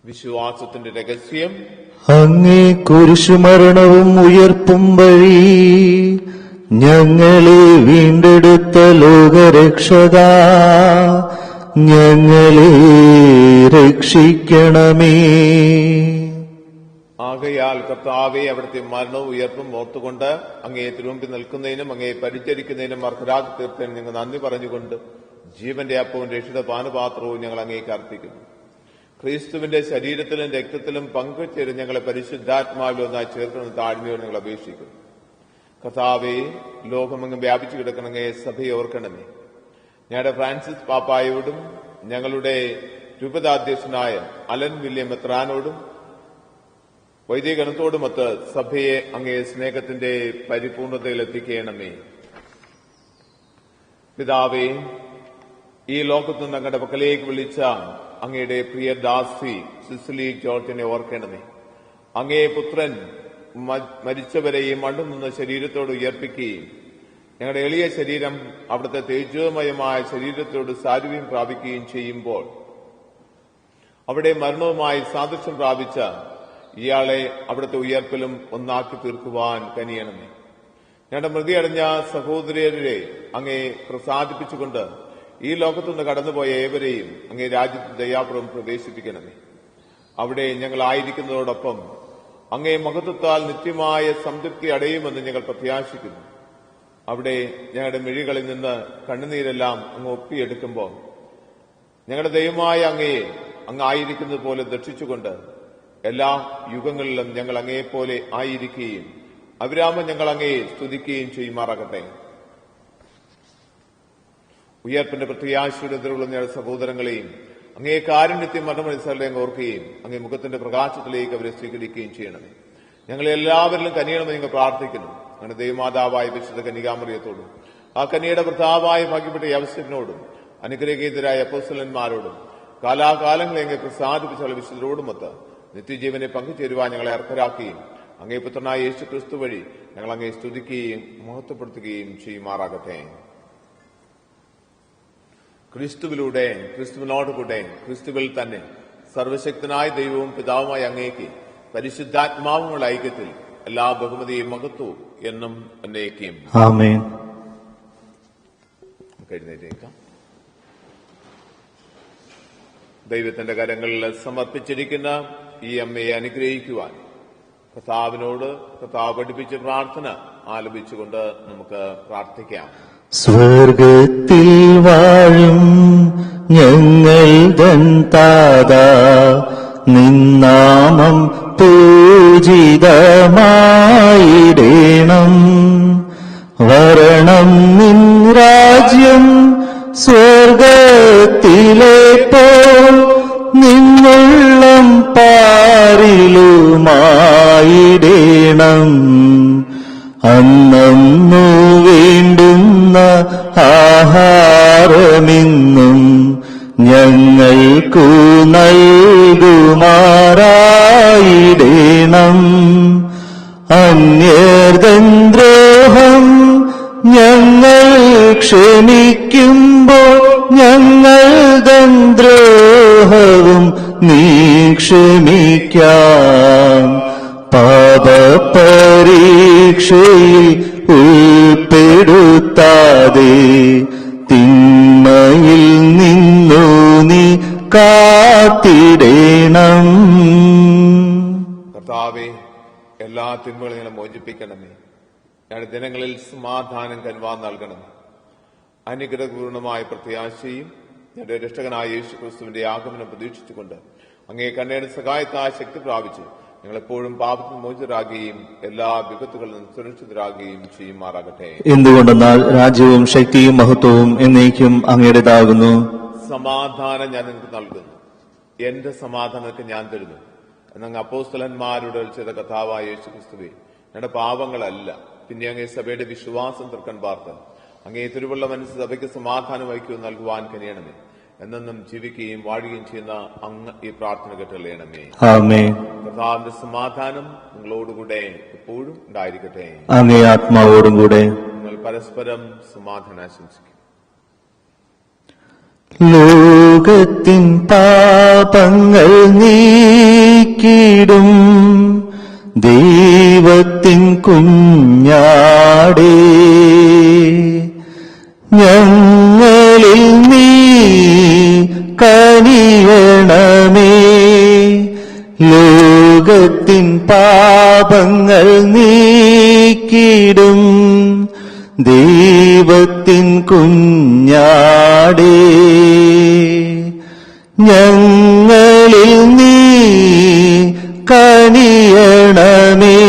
വിശ്വാസത്തിന്റെ രഹസ്യം. അങ്ങേ കുരിശുമരണവും ഉയർപ്പും വഴി ഞങ്ങളെ വീണ്ടെടുത്ത ലോകരക്ഷക, ഞങ്ങളെ രക്ഷിക്കണമേ. ആകയാൽ കർത്താവെ, അവിടുത്തെ മരണവും ഉയർപ്പും ഓർത്തുകൊണ്ട് അങ്ങയെ തിരുമുമ്പിൽ നിൽക്കുന്നതിനും അങ്ങയെ പരിചരിക്കുന്നതിനും അർഹരാക്കി തീർത്തതിനും ഞങ്ങൾ നന്ദി പറഞ്ഞുകൊണ്ട് ജീവന്റെ അപ്പവും രക്ഷിത പാനപാത്രവും ഞങ്ങൾ അങ്ങേക്ക് അർപ്പിക്കുന്നു. ക്രിസ്തുവിന്റെ ശരീരത്തിലും രക്തത്തിലും പങ്കുചേരും ഞങ്ങളെ പരിശുദ്ധാത്മാവിൽ ഒന്നായി ചേർക്കുന്ന താഴ്മയോട് ഞങ്ങൾ അപേക്ഷിക്കുന്നു. കർത്താവെ, ലോകമെങ്ങും വ്യാപിച്ചു കിടക്കണമേ, സഭയെ ഓർക്കണമേ. ഞങ്ങളുടെ ഫ്രാൻസിസ് പാപ്പായോടും ഞങ്ങളുടെ രൂപതാധ്യക്ഷനായ അലൻ വില്യം മെത്രാനോടും വൈദികഗണത്തോടുമൊത്ത് സഭയെ അങ്ങേ സ്നേഹത്തിന്റെ പരിപൂർണതയിലെത്തിക്കണമേ. പിതാവേ, ഈ ലോകത്തു നിന്ന് അങ്ങയുടെ പക്കലേക്ക് വിളിച്ച അങ്ങയുടെ പ്രിയ ദാസി സിസിലി ജോർജിനെ ഓർക്കണമേ. അങ്ങേ പുത്രൻ മരിച്ചവരെയും മണ്ണിൽ നിന്ന് ശരീരത്തോട് ഉയർപ്പിക്കുകയും ഞങ്ങളുടെ എളിയ ശരീരം അവിടുത്തെ തേജോമയമായ ശരീരത്തോട് സാരൂപ്യം പ്രാപിക്കുകയും ചെയ്യുമ്പോൾ അവിടെ മരണവുമായി സാദൃശ്യം പ്രാപിച്ച ഇയാളെ അവിടുത്തെ ഉയർപ്പിലും ഒന്നാക്കി തീർക്കുവാൻ കനിയണമേ. ഞങ്ങളുടെ മൃതിയടഞ്ഞ സഹോദരരെ അങ്ങേ പ്രസാദിപ്പിച്ചുകൊണ്ട് ഈ ലോകത്തുനിന്ന് കടന്നുപോയ ഏവരെയും അങ്ങേ രാജ്യത്ത് ദയാപുറം പ്രവേശിപ്പിക്കണമേ. അവിടെ ഞങ്ങളായിരിക്കുന്നതോടൊപ്പം അങ്ങേ മഹത്വത്താൽ നിത്യമായ സംതൃപ്തി അടയുമെന്ന് ഞങ്ങൾ പ്രത്യാശിക്കുന്നു. അവിടെ ഞങ്ങളുടെ മിഴികളിൽ നിന്ന് കണ്ണുനീരെല്ലാം അങ്ങ് ഒപ്പിയെടുക്കുമ്പോൾ ഞങ്ങളുടെ ദൈവമായ അങ്ങയെ അങ്ങായിരിക്കുന്നത് പോലെ ദർശിച്ചുകൊണ്ട് എല്ലാ യുഗങ്ങളിലും ഞങ്ങൾ അങ്ങയെപ്പോലെ ആയിരിക്കുകയും അവിരാമം ഞങ്ങൾ അങ്ങയെ സ്തുതിക്കുകയും ചെയ്യുമാറാകട്ടെ. ഉയർപ്പിന്റെ പ്രത്യാശയുടെ എതിരുള്ള ഞങ്ങളുടെ സഹോദരങ്ങളെയും അങ്ങേ കാരുണ്യത്തെയും മരണമനുസരണയും ഓർക്കുകയും അങ്ങേ മുഖത്തിന്റെ പ്രകാശത്തിലേക്ക് അവരെ സ്വീകരിക്കുകയും ചെയ്യണമേ. ഞങ്ങളെ എല്ലാവരിലും കനിയണമെന്ന് ഞങ്ങൾ പ്രാർത്ഥിക്കുന്നു. അങ്ങനെ ദൈവമാതാവായ വിശുദ്ധ കന്യകാമറിയത്തോടും ആ കന്യയുടെ ഭർത്താവായ ഭാഗ്യപ്പെട്ട യവസേപ്പിനോടും അനുഗ്രഹീതരായ അപ്പോസ്തലന്മാരോടും കാലാകാലങ്ങളെങ്ങെ പ്രസാദിപ്പിച്ചുള്ള വിശുദ്ധരോടുമൊത്ത് നിത്യജീവനെ പങ്കുചേരുവാൻ ഞങ്ങളെ അർഹരാക്കുകയും അങ്ങേ പുത്രനായ യേശു ക്രിസ്തു വഴി ഞങ്ങൾ അങ്ങേ സ്തുതിക്കുകയും മഹത്വപ്പെടുത്തുകയും ചെയ്യുമാറാകട്ടെ. ക്രിസ്തുവിലൂടെ, ക്രിസ്തുവിനോടുകൂടെ, ക്രിസ്തുവിൽ തന്നെ സർവശക്തനായ ദൈവവും പിതാവുമായ അങ്ങേക്ക് പരിശുദ്ധാത്മാവുമുള്ള ഐക്യത്തിൽ എല്ലാ ബഹുമതിയും മഹത്വവും എന്നും എന്നേക്കും ആമേൻ. എഴുന്നേറ്റേക്കാം. ദൈവത്തിന്റെ കരങ്ങളിൽ സമർപ്പിച്ചിരിക്കുന്ന ഈ അമ്മയെ അനുഗ്രഹിക്കുവാൻ കർത്താവിനോട് കർത്താവ് പഠിപ്പിച്ച പ്രാർത്ഥന ആലപിച്ചുകൊണ്ട് നമുക്ക് പ്രാർത്ഥിക്കാം. സ്വർഗത്തിൽ വാഴും ഞങ്ങൾ തൻ താതാ, നിന്നാമം പൂജിതമായിടേണം. വരണം നിൻ രാജ്യം സ്വർഗത്തിലെ പോൽ നിന്നുള്ളം പാരിലുമായിടേണം. അന്നന്നു വേണ്ടുന്ന ആഹാരമിന്നും ഞങ്ങൾക്കു നൽകുമാറായിടേണം. അന്യർതൻ ദ്രോഹം ഞങ്ങൾ ക്ഷമിക്കുമ്പോൾ ഞങ്ങൾ തൻ ദ്രോഹവും നീ ക്ഷമിക്കാം. പാപപരീക്ഷയിൽ ഉൾപ്പെടുത്താതെ തിന്മയിൽ നിന്നു നീ കാത്തിടേണം. കർത്താവേ, എല്ലാ തിന്മകളെയും മോചിപ്പിക്കണമേ. ഞങ്ങളുടെ ദിനങ്ങളിൽ സമാധാനം കരുവാൻ നൽകണം. അനുഗ്രഹപൂർണമായ പ്രത്യാശയും ഞങ്ങളുടെ രക്ഷകനായ യേശു ക്രിസ്തുവിന്റെ ആഗമനം പ്രതീക്ഷിച്ചുകൊണ്ട് അങ്ങേ കണ്ണയുടെ സഹായത്താൽ ശക്തി പ്രാപിച്ച് ഞങ്ങളെപ്പോഴും പാപത്തിൽ മോചിതരാകുകയും എല്ലാ വിപത്തുകളിൽ നിന്ന് സുരക്ഷിതരാകുകയും ചെയ്യുമാറാകട്ടെ. എന്തുകൊണ്ടെന്നാൽ രാജ്യവും ശക്തിയും മഹത്വവും എന്നേക്കും അങ്ങയുടേതാകുന്നു. സമാധാനം ഞാൻ നിങ്ങൾക്ക് നൽകുന്നു, എന്റെ സമാധാനമൊക്കെ ഞാൻ തരുന്നു എന്നങ്ങ് അപ്പോസ്തലന്മാരുടെ ചെയ്ത കർത്താവായ യേശു ക്രിസ്തുവേ, ഞങ്ങളുടെ പാപങ്ങളല്ല പിന്നെ അങ്ങേ സഭയുടെ വിശ്വാസം തൃക്കൺ പാർത്ത് അങ്ങേ തിരുവുള്ള മനസ്സ് സഭയ്ക്ക് സമാധാനം വഹിക്കുകയും നൽകുവാൻ കഴിയണമേ. എന്നെന്നും ജീവിക്കുകയും വാഴുകയും ചെയ്യുന്ന അങ്ങ് ഈ പ്രാർത്ഥന കേട്ടറിയണമേ. ആമേൻ. കർത്താവിന്റെ സമാധാനം നിങ്ങളോടുകൂടെ എപ്പോഴും ഉണ്ടായിരിക്കട്ടെ. അങ്ങേ ആത്മാവോടും കൂടെ. നിങ്ങൾ പരസ്പരം സമാധാനം ആശംസിക്കും. ലോകത്തിൻ പാപങ്ങൾ നീക്കിടും ദൈവത്തിൻ കുഞ്ഞാടേ, ഞങ്ങളിൽ നീ കനിയണമേ. ലോകത്തിൻ പാപങ്ങൾ നീക്കിടും ദൈവത്തിൻ കുഞ്ഞാടേ, ഞങ്ങളിൽ നീ കനിയണമേ.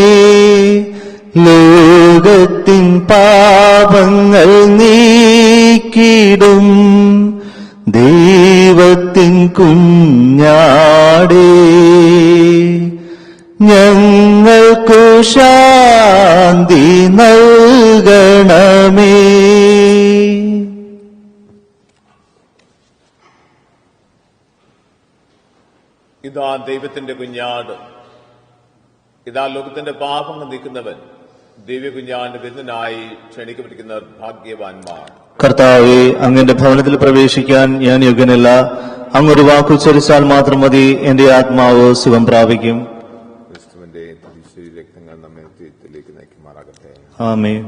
ലോകത്തിൻ പാപങ്ങൾ നീക്കിടും ദൈവത്തിൻ കുഞ്ഞാടേ, ഞങ്ങൾക്കു ശാന്തി നൽകണമേ. ഇതാ ദൈവത്തിന്റെ കുഞ്ഞാട്, ഇതാ ലോകത്തിന്റെ പാപങ്ങൾ നീക്കുന്നവൻ. ദിവ്യ കുഞ്ഞാന്റെ വിരുന്നിനായി ക്ഷണിക്കപ്പെട്ടിരിക്കുന്നവർ ഭാഗ്യവാന്മാർ. കർത്താവേ, അങ്ങയുടെ ഭവനത്തിൽ പ്രവേശിക്കാൻ ഞാൻ യോഗ്യനല്ല. അങ്ങൊരു വാക്കുച്ചരിച്ചാൽ മാത്രം മതി, എന്റെ ആത്മാവ് സുഖം പ്രാപിക്കും. ക്രിസ്തുവിന്റെ രക്തങ്ങൾ നമ്മെ തീർത്തിലേക്ക് നയിക്കുമാറാകട്ടെ. ആമേൻ.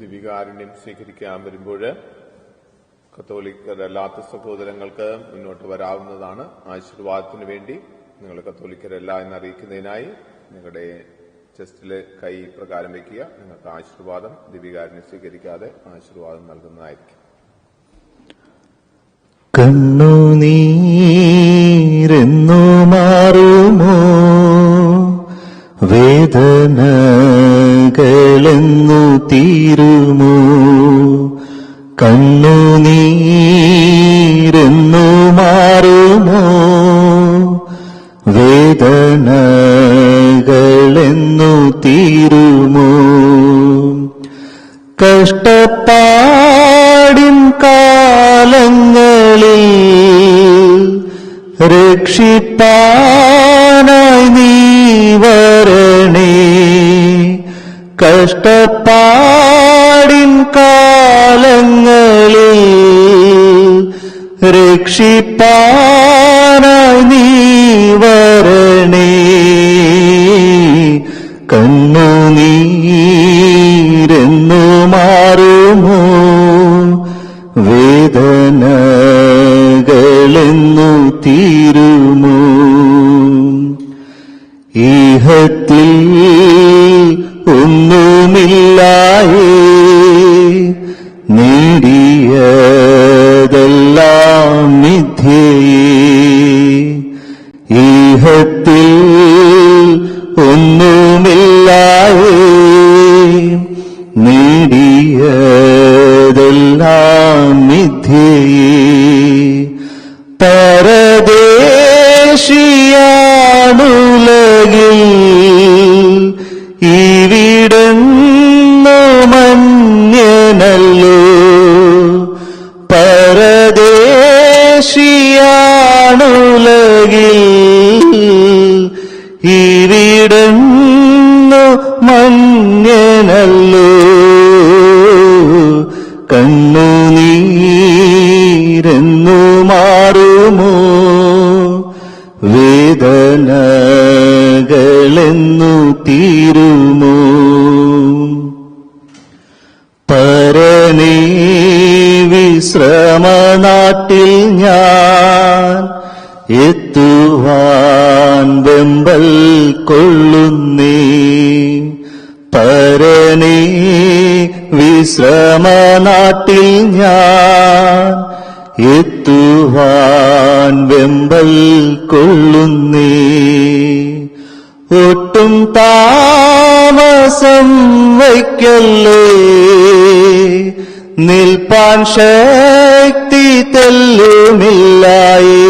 ദിവികാരുണ്യം സ്വീകരിക്കാൻ വരുമ്പോൾ കത്തോലിക്കരല്ലാത്ത സഹോദരങ്ങൾക്ക് മുന്നോട്ട് വരാവുന്നതാണ്. ആശീർവാദത്തിന് വേണ്ടി നിങ്ങൾ കത്തോലിക്കരല്ല എന്നറിയിക്കുന്നതിനായി നിങ്ങളുടെ ചെസ്റ്റില് കൈ പ്രകാരം വയ്ക്കുക. നിങ്ങൾക്ക് ആശീർവാദം ദിവ്യകാരുണ്യം സ്വീകരിക്കാതെ ആശീർവാദം നൽകുന്നതായിരിക്കും. കണ്ണുനീരെന്നു മാറുമോ, വേദനകളെന്നു തീരുമോ? കണ്ണുനീരെന്നു മാറുമോ, വേദനകളെന്നു തീരുമോ? കഷ്ടപ്പാടിൻ കാലങ്ങളിൽ രക്ഷിപ്പാനായി നീ വരണേ. കഷ്ടപ്പാടിൻ കാലങ്ങളിൽ രക്ഷിപ്പാനായി നീ വരണേ. കണ്ണുനീരെന്നു മാറുമോ, വേദനകളെന്നു തീരുമോ? ഈഹത്തിൽ ഒന്നുമില്ലായേ, നേടിയതെല്ലാം മിഥ്യയേ. ഈഹത്തിൽ ഒന്നുമില്ലായേ, നേടിയതെല്ലാം മിഥ്യയേ. പരദേശിയാണുലകിൽ ഇവിടുന്നു മന്യനല്ലോ. പരദേശിയാണുലകിൽ ഇവിടുന്നു മന്യനല്ലോ. കണ്ണുനീരെന്നു മാറുമോ, വേദനകളെന്നു തീരുമോ? പരനേ വിശ്രമനാട്ടിൽ ഞാൻ എത്തുവാൻ വെമ്പൽ കൊള്ളുന്നേ. പരനേ വിശ്രമനാട്ടിൽ ഞാൻ എത്തുവാൻ വെമ്പൽ കൊള്ളുന്നേ. ഒട്ടും താമസം വയ്ക്കല്ലേ, നിൽപ്പാൻ ശക്തി തെല്ലുമില്ലായേ.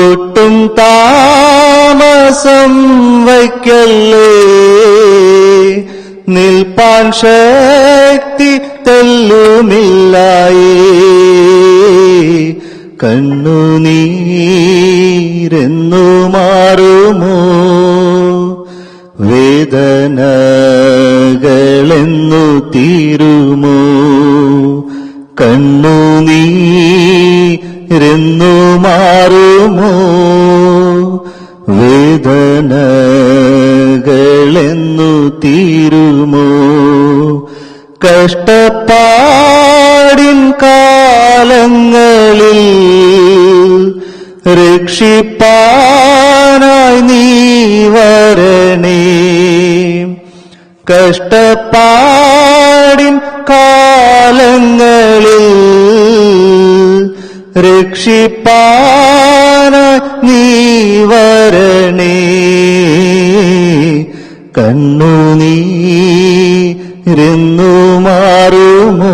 ഒട്ടും താമസം വയ്ക്കല്ലേ, നിൽപ്പാൻ ശക്തി തെല്ലുമില്ലായേ. കണ്ണുനീരെന്നു മാറുമോ, വേദനകളെന്നു തീരുമോ? കണ്ണുനീരെന്നു മാറുമോ, വേദനകളെന്നു തീരുമോ? കഷ്ടപ്പാടിൻ കാലങ്ങളിൽ രക്ഷിപ്പാനായി നീ വരണേ. കഷ്ടപ്പാടിൻ കാലങ്ങളിൽ രക്ഷിപ്പാനായി നീ വരണേ. കണ്ണുനീരെന്നു മാറുമോ,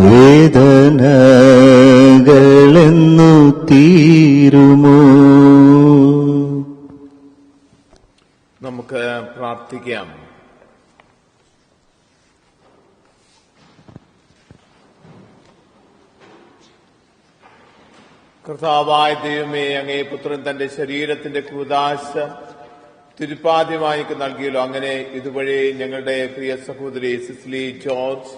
വേദനകളെന്നു തീരുമോ? നമുക്ക് പ്രാർത്ഥിക്കാം. കർത്താവായ ദൈവമേ, അങ്ങേ പുത്രൻ തന്റെ ശരീരത്തിന്റെ കൂദാശ തിരുപ്പാദ്യമായി നൽകിയല്ലോ. അങ്ങനെ ഇതുവഴി ഞങ്ങളുടെ പ്രിയ സഹോദരി സിസ്ലി ജോർജ്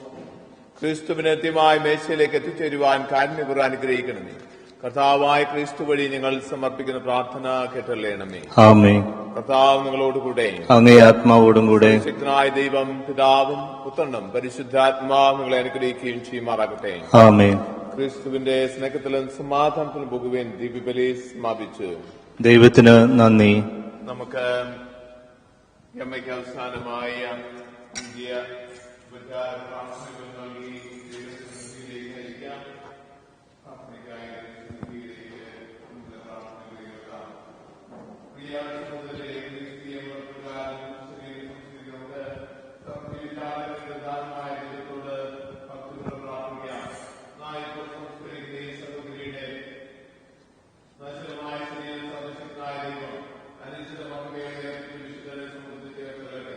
ക്രിസ്തുവിന് കൃത്യമായ മേശയിലേക്ക് എത്തിച്ചേരുവാൻ കാരുണ്യപൂർവ്വം അനുഗ്രഹിക്കണമേ. കർത്താവായ ക്രിസ്തു വഴി ഞങ്ങൾ സമർപ്പിക്കുന്ന പ്രാർത്ഥന കേട്ടല്ലേണമേ. ആമേൻ. കർത്താവ് നിങ്ങളോടുകൂടെ, അങ്ങേ ആത്മാവോടും കൂടെ. ശക്തനായ ദൈവം പിതാവും പുത്രനും പരിശുദ്ധാത്മാവും നിങ്ങളെ അനുഗ്രഹിക്കുകയും ചെയ്യുമാറാകട്ടെ. ആമേൻ. ക്രിസ്തുവിന്റെ സ്നേഹത്തിലും സമാധാനത്തിലും പോകുവാൻ ദിവ്യബലി സമാപിച്ചു. ദൈവത്തിന് നന്ദി. നമുക്ക് എമ്മയ്ക്ക് അവസാനമായ ഇന്ത്യ പ്രാർത്ഥനകൾ നൽകി ദൈവസന്നിധിയിലേക്ക് നയിക്കാം. പ്രാർത്ഥനയ്ക്കായി പ്രിയ സഹോദരരെ, പ്രധാനമായ ദൈവത്തോട് ഭക്തിപൂർവ്വം പ്രാർത്ഥിക്കാം. നായക സംസ്കരിക്കുന്ന സഹോദരിയുടെ നശ്വരമായ ശരീരം സദൃശനായ ദൈവം അനിശ്ചിത മകവേറെ വിശുദ്ധരെ സംബന്ധിച്ചേർത്തവരെ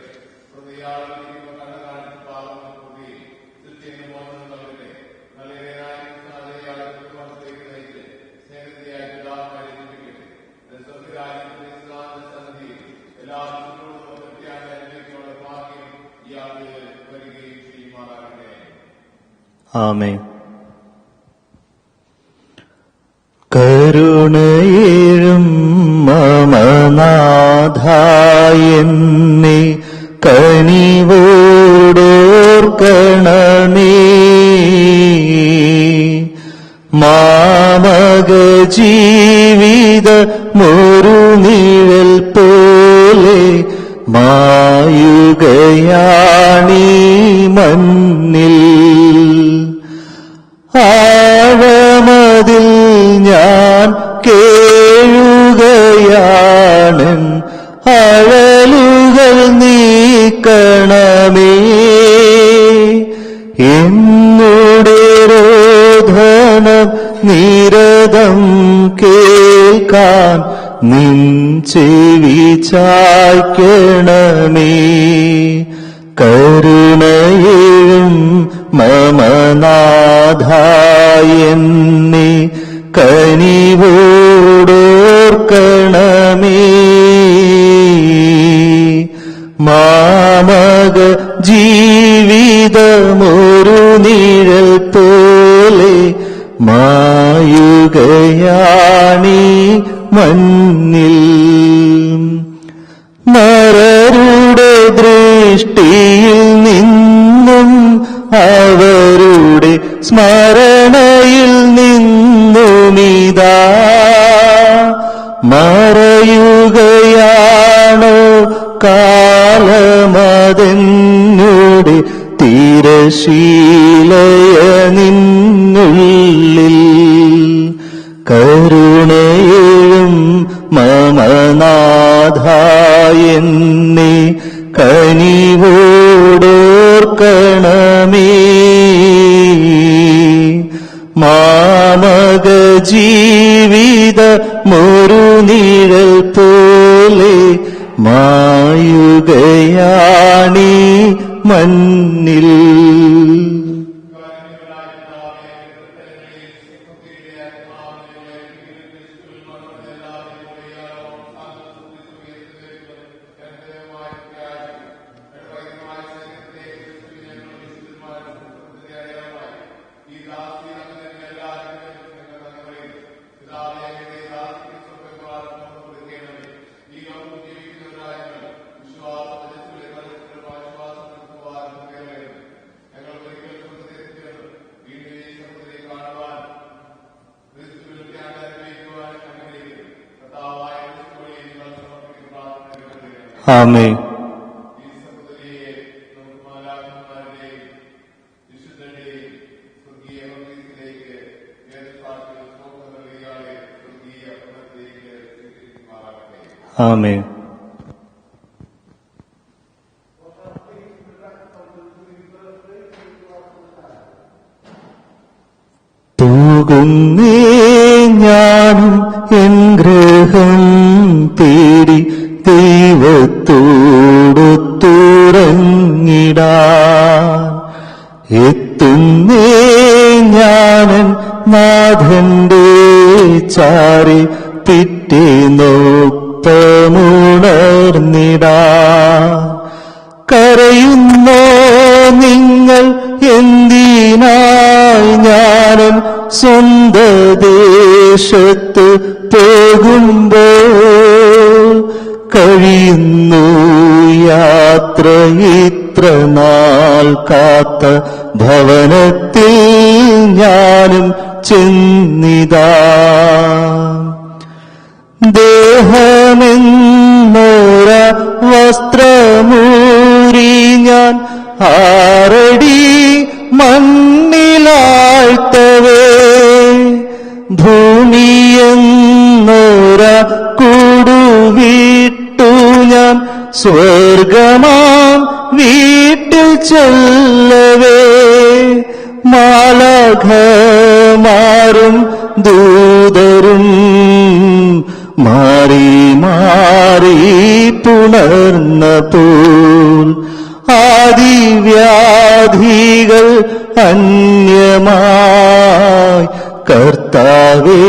ഹൃദയാളിക്കുന്ന കണ്ണകാലത്ത് പാപങ്ങൾ കൂടി സൃഷ്ടിയുടെ മോചനം നൽകട്ടെ. നല്ലവരായ ക്രിസ്തുവാസത്തേക്ക് നയിച്ച് സ്നേഹത്തിയായ പിതാവുമായി രചിപ്പിക്കട്ടെ. സ്വർഗരാജ്യത്തിന്റെ സന്നിധി എല്ലാ അനുഭവിക്കാനുള്ള ഭാഗ്യം ഇയാൾക്ക് വരികയും ചെയ്യുമാറാകട്ടെ. ആമേൻ. കരുണയേഴും മമനാഥ എന്നെ കനിവോടോർക്കണമേ. മാമക ജീവിത മുറുനിഴൽ പോലെ മായുകയാണീ മണ്ണിൽ. ആഴമതിൽ ഞാൻ കേഴുകയാണ്, അഴലുകൾ നീക്കണമേ. എന്നുടെ രോധനം നിരതം കേൾക്കാൻ നിൻ ചെവി ചായ്ക്കണമേ. കരുണയേഴും മമനാഥ എന്നെ കനിവോടോർക്കണമേ. മാമക ജീവിതമൊരു നിഴൽ പോലെ മായുകയാണീ മണ്ണിൽ. നരരുടെ ദൃഷ്ടിയിൽ നിന്നും അവരുടെ സ്മരണയിൽ നിന്നുമിതാ മറയുകയാണോ കാലമതെന്നുടെ തിരശീലയ നിന്നുള്ളിൽ. കരുണയേഴും മമനാഥ എന്നെ കനിവോടോർക്കണമേ. മാമക ജീവിത മുറുനിഴൽ പോലെ മായുകയാണീ മണ്ണിൽ. ആമേൻ. ആമേൻ. പോകുന്നേ ഞാനും എൻ ഗൃഹം തേടി ദൈവത്തോടൊത്തുറങ്ങിടാൻ. എത്തുന്നേ ഞാനൻ നാഥന്റെ ചാരി പിറ്റേന്നൊപ്പമുണർന്നിടാൻ. കരയുന്നോ നിങ്ങൾ എന്തിനായി ഞാനും സ്വന്ത ദേശത്ത് പോകുമ്പോൾ? കഴിയുന്നു യാത്ര ഇത്ര നാൾ കാത്ത ഭവനത്തിൽ ഞാനും ചെന്നിതാ. ദേഹമെന്ന വസ്ത്രമൂരി ഞാൻ 6 അടി മണ്ണിലാഴ്ത്തവേ ഭൂമിയെന്നൊര കൂടുവിട്ടു ഞാൻ സ്വർഗമാം വീട്ടിൽ ചെല്ലവേ മാലാഖമാരും ദൂതരും മാറി മാറി പുണർന്നപ്പോൾ ആദിവ്യാധികൾ അന്യമായി കർത്താവേ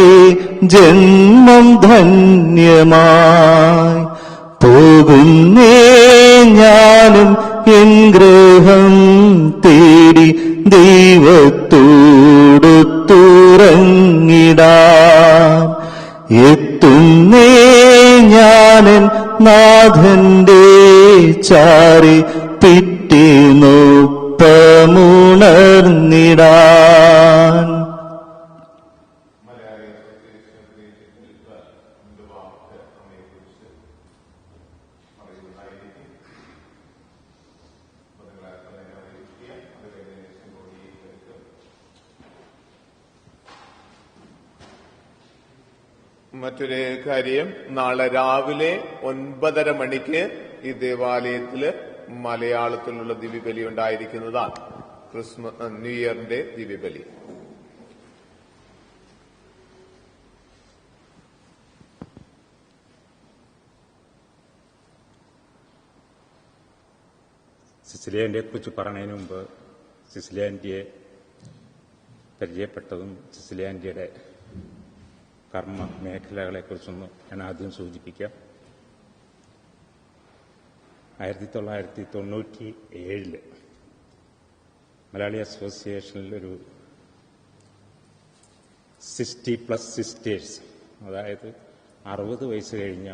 ജന്മം ധന്യമായി പോകുന്നേ ഞാനും എൻ ഗൃഹം തേടി ദൈവത്തോടൊത്തുറങ്ങിടാൻ എത്തുന്നേ ഞാനൻ നാഥന്റെ ചാരി പിറ്റേന്നൊപ്പമുണർന്നിടാൻ. മറ്റൊരു കാര്യം, നാളെ രാവിലെ 9:30 മണിക്ക് ഈ ദേവാലയത്തില് മലയാളത്തിലുള്ള ദിവ്യബലി ഉണ്ടായിരിക്കുന്നതാണ്. ന്യൂ ഇയറിന്റെ ദിവ്യബലി. സിസിലിയാൻറ്റിയെ കുറിച്ച് പറഞ്ഞതിന് മുമ്പ് സിസിലിയാൻറ്റിയെ പരിചയപ്പെട്ടതും സിസിലിയാൻറ്റിയുടെ കർമ്മ മേഖലകളെക്കുറിച്ചൊന്ന് ഞാൻ ആദ്യം സൂചിപ്പിക്കാം. 1997 മലയാളി അസോസിയേഷനിൽ ഒരു 60+ സിസ്റ്റേഴ്സ്, അതായത് 60 വയസ്സ് കഴിഞ്ഞ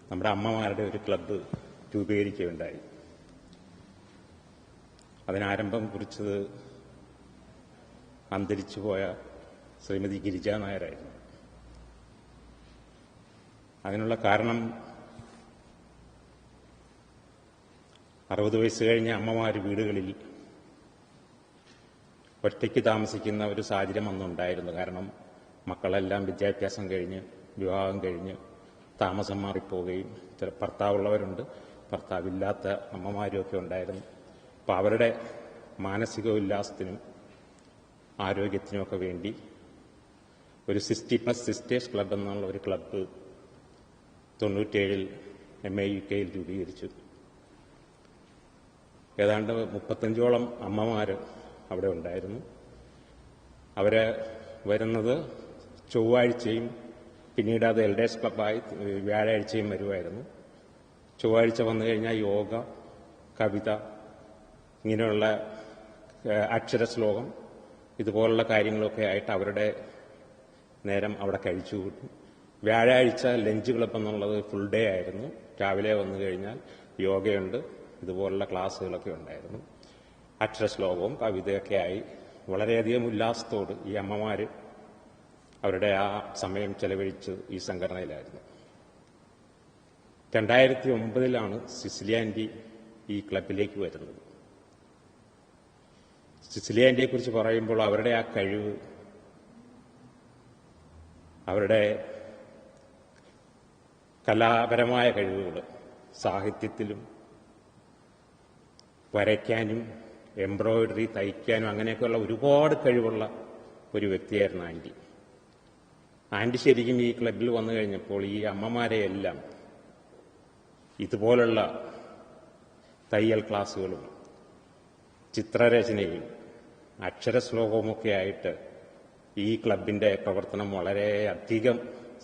നമ്മുടെ അമ്മമാരുടെ ഒരു ക്ലബ്ബ് രൂപീകരിക്കുകയുണ്ടായി. അതിനാരംഭം കുറിച്ചത് അന്തരിച്ചുപോയ ശ്രീമതി ഗിരിജ നായരായിരുന്നു. അതിനുള്ള കാരണം 60 വയസ്സ് കഴിഞ്ഞ അമ്മമാർ വീടുകളിൽ ഒറ്റയ്ക്ക് താമസിക്കുന്ന ഒരു സാഹചര്യം അന്നുണ്ടായിരുന്നു. കാരണം മക്കളെല്ലാം വിദ്യാഭ്യാസം കഴിഞ്ഞ് വിവാഹം കഴിഞ്ഞ് താമസം മാറിപ്പോവുകയും ചില ഭർത്താവുള്ളവരുണ്ട്, ഭർത്താവില്ലാത്ത അമ്മമാരുമൊക്കെ ഉണ്ടായിരുന്നു. അപ്പോൾ അവരുടെ മാനസിക ഉല്ലാസത്തിനും ആരോഗ്യത്തിനുമൊക്കെ വേണ്ടി ഒരു 60+ സിസ്റ്റേഴ്സ് ക്ലബ് എന്നുള്ള ഒരു ക്ലബ്ബ് 97 MAUK-യിൽ രൂപീകരിച്ചു. ഏതാണ്ട് 35ഓളം അമ്മമാർ അവിടെ ഉണ്ടായിരുന്നു. അവരെ വരുന്നത് ചൊവ്വാഴ്ചയും പിന്നീട് അത് എൽഡേഴ്സ് ക്ലബ്ബായി വ്യാഴാഴ്ചയും വരുമായിരുന്നു. ചൊവ്വാഴ്ച വന്നു കഴിഞ്ഞാൽ യോഗ, കവിത, ഇങ്ങനെയുള്ള അക്ഷരശ്ലോകം, ഇതുപോലുള്ള കാര്യങ്ങളൊക്കെ ആയിട്ട് അവരുടെ നേരം അവിടെ കഴിച്ചു കൂട്ടും. വ്യാഴാഴ്ച ലഞ്ച് ക്ലബ് എന്നുള്ളത് ഫുൾ ഡേ ആയിരുന്നു. രാവിലെ വന്നു കഴിഞ്ഞാൽ യോഗയുണ്ട്, ഇതുപോലുള്ള ക്ലാസ്സുകളൊക്കെ ഉണ്ടായിരുന്നു. അക്ഷരശ്ലോകവും കവിതയൊക്കെ ആയി വളരെയധികം ഉല്ലാസത്തോട് ഈ അമ്മമാർ അവരുടെ ആ സമയം ചെലവഴിച്ച് ഈ സംഘടനയിലായിരുന്നു. 2009 സിസിലിയാൻറ്റി ഈ ക്ലബിലേക്ക് വരുന്നത്. സിസിലിയാൻറ്റിയെക്കുറിച്ച് പറയുമ്പോൾ അവരുടെ ആ കഴിവ്, അവരുടെ കലാപരമായ കഴിവുകൾ, സാഹിത്യത്തിലും വരയ്ക്കാനും എംബ്രോയിഡറി തയ്ക്കാനും അങ്ങനെയൊക്കെയുള്ള ഒരുപാട് കഴിവുള്ള ഒരു വ്യക്തിയായിരുന്നു ആൻറ്റി. ആൻറ്റി ശരിക്കും ഈ ക്ലബിൽ വന്നു കഴിഞ്ഞപ്പോൾ ഈ അമ്മമാരെയെല്ലാം ഇതുപോലുള്ള തയ്യൽ ക്ലാസ്സുകളും ചിത്രരചനയും അക്ഷരശ്ലോകവുമൊക്കെ ആയിട്ട് ഈ ക്ലബിന്റെ പ്രവർത്തനം വളരെയധികം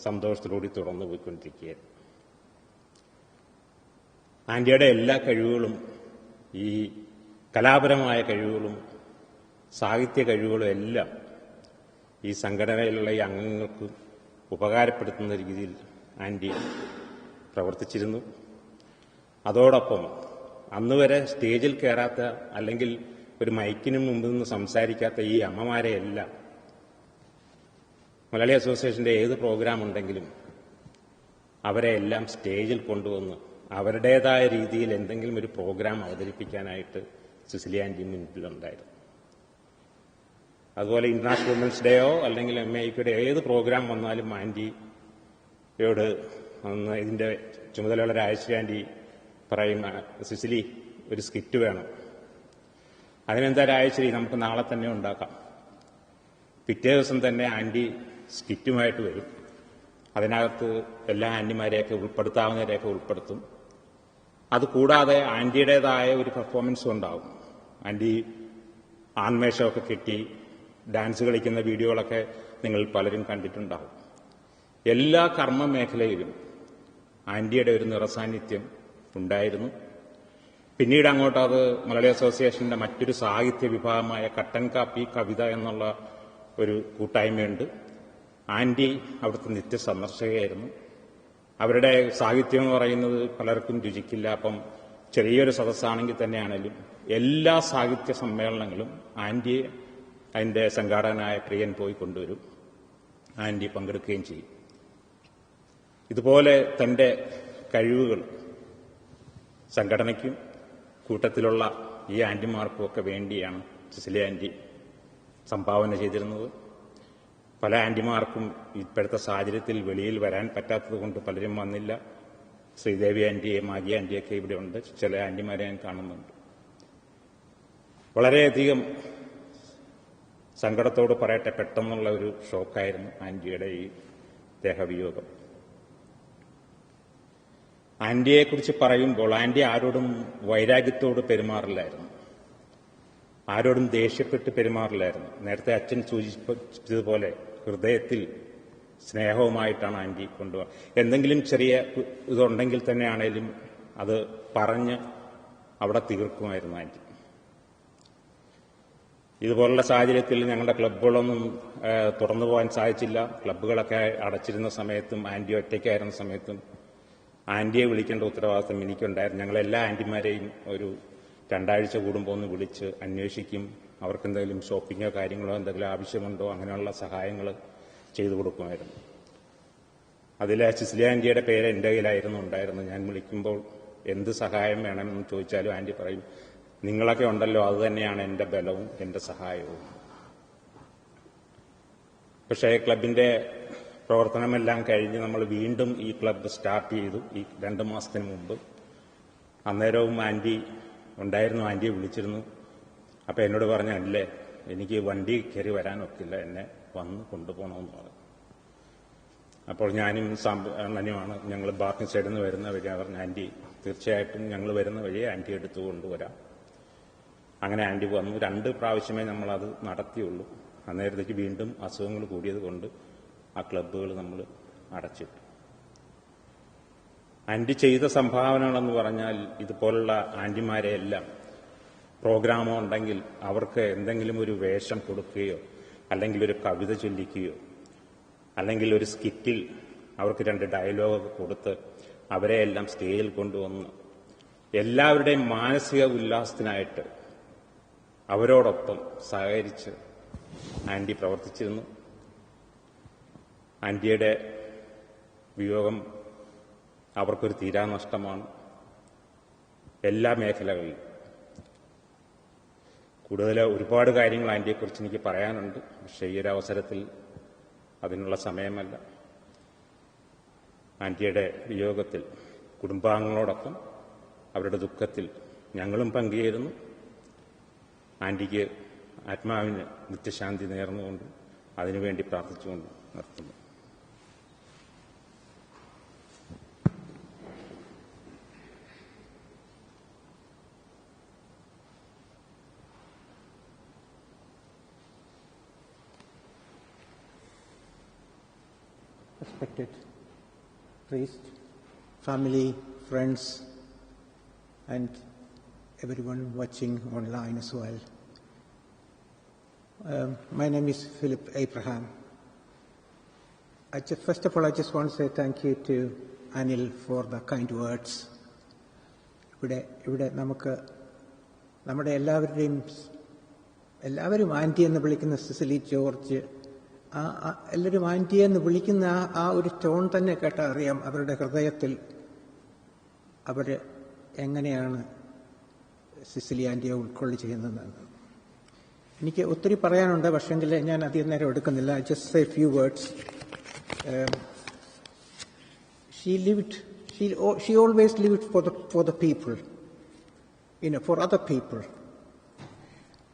സന്തോഷത്തോടുകൂടി തുടർന്നു പോയിക്കൊണ്ടിരിക്കുകയായിരുന്നു. ആൻറ്റിയുടെ എല്ലാ കഴിവുകളും, ഈ കലാപരമായ കഴിവുകളും സാഹിത്യ കഴിവുകളും എല്ലാം ഈ സംഘടനയിലുള്ള ഈ അംഗങ്ങൾക്ക് ഉപകാരപ്പെടുത്തുന്ന രീതിയിൽ ആൻറ്റി പ്രവർത്തിച്ചിരുന്നു. അതോടൊപ്പം അന്നുവരെ സ്റ്റേജിൽ കയറാത്ത അല്ലെങ്കിൽ ഒരു മൈക്കിന് മുമ്പിൽ നിന്ന് സംസാരിക്കാത്ത ഈ അമ്മമാരെയെല്ലാം മലയാളി അസോസിയേഷന്റെ ഏത് പ്രോഗ്രാം ഉണ്ടെങ്കിലും അവരെ എല്ലാം സ്റ്റേജിൽ കൊണ്ടുവന്ന് അവരുടേതായ രീതിയിൽ എന്തെങ്കിലും ഒരു പ്രോഗ്രാം അവതരിപ്പിക്കാനായിട്ട് സിസിലി ആൻറ്റി മുൻപിലുണ്ടായിരുന്നു. അതുപോലെ ഇന്റർനാഷണൽ വുമൻസ് ഡേയോ അല്ലെങ്കിൽ MIKയുടെ ഏത് പ്രോഗ്രാം വന്നാലും ആൻറ്റിയോട് ഇതിൻ്റെ ചുമതലയുള്ള രാജശ്രീ ആൻറ്റി പറയും, സിസിലി ഒരു സ്കിറ്റ് വേണം. അതിനെന്താ രാജശ്രീ, നമുക്ക് നാളെ തന്നെ ഉണ്ടാക്കാം. പിറ്റേ ദിവസം തന്നെ ആൻറ്റി സ്കിറ്റുമായിട്ട് വരും. അതിനകത്ത് എല്ലാ ആൻറ്റിമാരെയൊക്കെ ഉൾപ്പെടുത്താവുന്നവരെയൊക്കെ ഉൾപ്പെടുത്തും. അതുകൂടാതെ ആൻറ്റിയുടേതായ ഒരു പെർഫോമൻസും ഉണ്ടാവും. ആൻറ്റി ആൺമേഷമൊക്കെ കെട്ടി ഡാൻസ് കളിക്കുന്ന വീഡിയോകളൊക്കെ നിങ്ങൾ പലരും കണ്ടിട്ടുണ്ടാവും. എല്ലാ കർമ്മ മേഖലയിലും ആൻറ്റിയുടെ ഒരു നിറസാന്നിധ്യം ഉണ്ടായിരുന്നു. പിന്നീട് അങ്ങോട്ട് അത് മലയാളി അസോസിയേഷന്റെ മറ്റൊരു സാഹിത്യ വിഭാഗമായ കട്ടൻ കാപ്പി കവിത എന്നുള്ള ഒരു കൂട്ടായ്മയുണ്ട്. ആൻറ്റി അവിടുത്തെ നിത്യസന്ദർശകയായിരുന്നു. അവരുടെ സാഹിത്യം എന്ന് പറയുന്നത് പലർക്കും രുചിക്കില്ല. അപ്പം ചെറിയൊരു സദസ്സാണെങ്കിൽ തന്നെയാണെങ്കിലും എല്ലാ സാഹിത്യ സമ്മേളനങ്ങളും ആൻറ്റിയെ അതിൻ്റെ സംഘാടകനായ പ്രിയൻ പോയി കൊണ്ടുവരും. ആൻറ്റി പങ്കെടുക്കുകയും ചെയ്യും. ഇതുപോലെ തൻ്റെ കഴിവുകൾ സംഘടനയ്ക്കും കൂട്ടത്തിലുള്ള ഈ ആൻറ്റിമാർക്കും ഒക്കെ വേണ്ടിയാണ് സിസിലി ആൻറ്റി സംഭാവന ചെയ്തിരുന്നത്. പല ആൻറ്റിമാർക്കും ഇപ്പോഴത്തെ സാഹചര്യത്തിൽ വെളിയിൽ വരാൻ പറ്റാത്തത് കൊണ്ട് പലരും വന്നില്ല. ശ്രീദേവി ആൻറ്റിയെ, മാഗി ആൻറ്റിയൊക്കെ ഇവിടെ ഉണ്ട്. ചില ആൻറ്റിമാരെ ഞാൻ കാണുന്നുണ്ട്. വളരെയധികം സങ്കടത്തോട് പറയട്ടെ, പെട്ടെന്നുള്ള ഒരു ഷോക്കായിരുന്നു ആൻറ്റിയുടെ ഈ ദേഹവിയോഗം. ആൻറ്റിയെക്കുറിച്ച് പറയുമ്പോൾ ആൻറ്റി ആരോടും വൈരാഗ്യത്തോട് പെരുമാറില്ലായിരുന്നു, ആരോടും ദേഷ്യപ്പെട്ട് പെരുമാറില്ലായിരുന്നു. നേരത്തെ അച്ഛൻ സൂചിപ്പിച്ചതുപോലെ ഹൃദയത്തിൽ സ്നേഹവുമായിട്ടാണ് ആൻറ്റി കൊണ്ടുപോകുക. എന്തെങ്കിലും ചെറിയ ഇതുണ്ടെങ്കിൽ തന്നെയാണേലും അത് പറഞ്ഞ് അവിടെ തീർക്കുമായിരുന്നു ആൻറ്റി. ഇതുപോലുള്ള സാഹചര്യത്തിൽ ഞങ്ങളുടെ ക്ലബ്ബുകളൊന്നും തുറന്നു പോകാൻ സാധിച്ചില്ല. ക്ലബ്ബുകളൊക്കെ അടച്ചിരുന്ന സമയത്തും ആൻറ്റി ഒറ്റയ്ക്കായിരുന്ന സമയത്തും ആൻറ്റിയെ വിളിക്കേണ്ട ഉത്തരവാദിത്വം എനിക്കുണ്ടായിരുന്നു. ഞങ്ങളെല്ലാ ആൻറ്റിമാരെയും ഒരു 2 ആഴ്ച കൂടുമ്പോൾ ഒന്ന് വിളിച്ച് അന്വേഷിക്കും. അവർക്കെന്തെങ്കിലും ഷോപ്പിങ്ങോ കാര്യങ്ങളോ എന്തെങ്കിലും ആവശ്യമുണ്ടോ അങ്ങനെയുള്ള സഹായങ്ങൾ ചെയ്തു കൊടുക്കുമായിരുന്നു. അതിൽ സിസിലി ആൻറ്റിയുടെ പേര് എൻ്റെ കയ്യിലായിരുന്നു ഉണ്ടായിരുന്നു. ഞാൻ വിളിക്കുമ്പോൾ എന്ത് സഹായം വേണമെന്ന് ചോദിച്ചാലും ആൻറ്റി പറയും, നിങ്ങളൊക്കെ ഉണ്ടല്ലോ, അത് തന്നെയാണ് എൻ്റെ ബലവും എൻ്റെ സഹായവും. പക്ഷേ ക്ലബിൻ്റെ പ്രവർത്തനമെല്ലാം കഴിഞ്ഞ് നമ്മൾ വീണ്ടും ഈ ക്ലബ്ബ് സ്റ്റാർട്ട് ചെയ്തു ഈ 2 മാസത്തിന് മുമ്പ്. അന്നേരവും ആൻറ്റി ഉണ്ടായിരുന്നു. ആൻറ്റിയെ വിളിച്ചിരുന്നു. അപ്പം എന്നോട് പറഞ്ഞു, അല്ലേ എനിക്ക് വണ്ടി കയറി വരാനൊക്കില്ല, എന്നെ വന്ന് കൊണ്ടുപോകണമെന്ന് പറഞ്ഞു. അപ്പോൾ ഞാനും അണ്ണനുമാണ് ഞങ്ങൾ ബാക്കി സൈഡിൽ നിന്ന് വരുന്ന വഴി. പറഞ്ഞു, ആൻറ്റി തീർച്ചയായിട്ടും ഞങ്ങൾ വരുന്ന വഴി ആൻറ്റി എടുത്തു കൊണ്ടുവരാം. അങ്ങനെ ആൻറ്റി വന്നു. 2 പ്രാവശ്യമേ നമ്മളത് നടത്തിയുള്ളൂ. അന്നേരത്തേക്ക് വീണ്ടും അസുഖങ്ങൾ കൂടിയത് കൊണ്ട് ആ ക്ലബ്ബുകൾ നമ്മൾ അടച്ചിട്ടു. ആൻറ്റി ചെയ്ത സംഭാവനകളെന്ന് പറഞ്ഞാൽ ഇതുപോലുള്ള ആൻറ്റിമാരെയെല്ലാം പ്രോഗ്രാമോ ഉണ്ടെങ്കിൽ അവർക്ക് എന്തെങ്കിലും ഒരു വേഷം കൊടുക്കുകയോ അല്ലെങ്കിൽ ഒരു കവിത ചൊല്ലിക്കുകയോ അല്ലെങ്കിൽ ഒരു സ്കിറ്റിൽ അവർക്ക് 2 ഡയലോഗ് കൊടുത്ത് അവരെയെല്ലാം സ്റ്റേജിൽ കൊണ്ടുവന്ന് എല്ലാവരുടെയും മാനസിക ഉല്ലാസത്തിനായിട്ട് അവരോടൊപ്പം സഹകരിച്ച് ആൻറ്റി പ്രവർത്തിച്ചിരുന്നു. ആൻറ്റിയുടെ വിയോഗം അവർക്കൊരു തീരാനഷ്ടമാണ് എല്ലാ മേഖലകളിലും. കൂടുതൽ ഒരുപാട് കാര്യങ്ങൾ ആൻറ്റിയെക്കുറിച്ച് എനിക്ക് പറയാനുണ്ട്. പക്ഷേ ഈ ഒരു അവസരത്തിൽ അതിനുള്ള സമയമല്ല. ആൻറ്റിയുടെ വിയോഗത്തിൽ കുടുംബാംഗങ്ങളോടൊപ്പം അവരുടെ ദുഃഖത്തിൽ ഞങ്ങളും പങ്കുചേരുന്നു. ആൻറ്റിക്ക് ആത്മാവിന് നിത്യശാന്തി നേർന്നുകൊണ്ട് അതിനുവേണ്ടി പ്രാർത്ഥിച്ചുകൊണ്ട് നിർത്തുന്നു. Respected priest, family, friends, and everyone watching online as well. My name is Philip Abraham. First of all, I just want to say thank you to Anil for the kind words. ഇവിടെ നമുക്ക് നമ്മുടെ എല്ലാവരും anti എന്ന് വിളിക്കുന്ന Cicily George എല്ലാവരും anti എന്ന് വിളിക്കുന്ന ആ ഒരു ടോൺ തന്നെ കേട്ടാൽ അറിയാം അവരുടെ ഹൃദയത്തിൽ അവർ എങ്ങനെയാണ് സിസിലി ആൻറ്റിയെ ഉൾക്കൊള്ളി ചെയ്യുന്നതെന്ന്. എനിക്ക് ഒത്തിരി പറയാനുണ്ട്, പക്ഷേങ്കിൽ ഞാൻ അധികം നേരം എടുക്കുന്നില്ല. Just say few words. She always lived for the people, for other people,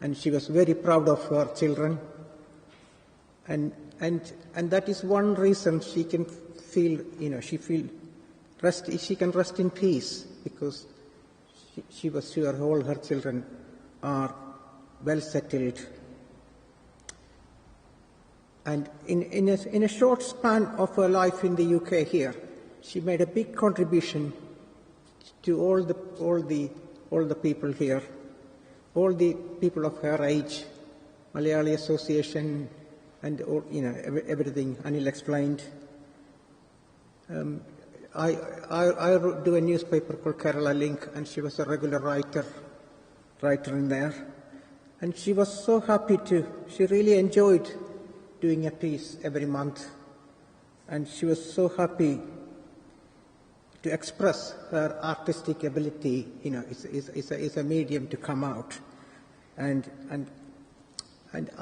and she was very proud of her children, and that is one reason she can feel, she can rest in peace, because she was sure all her children are well settled. And in a short span of her life in the UK here, she made a big contribution to all the people here, all the people of her age, Malayali Association, and all, everything Anil explained. I do a newspaper called Kerala Link, and she was a regular writer in there, and she was so happy she really enjoyed doing a piece every month, and she was so happy to express her artistic ability. It's a medium to come out, and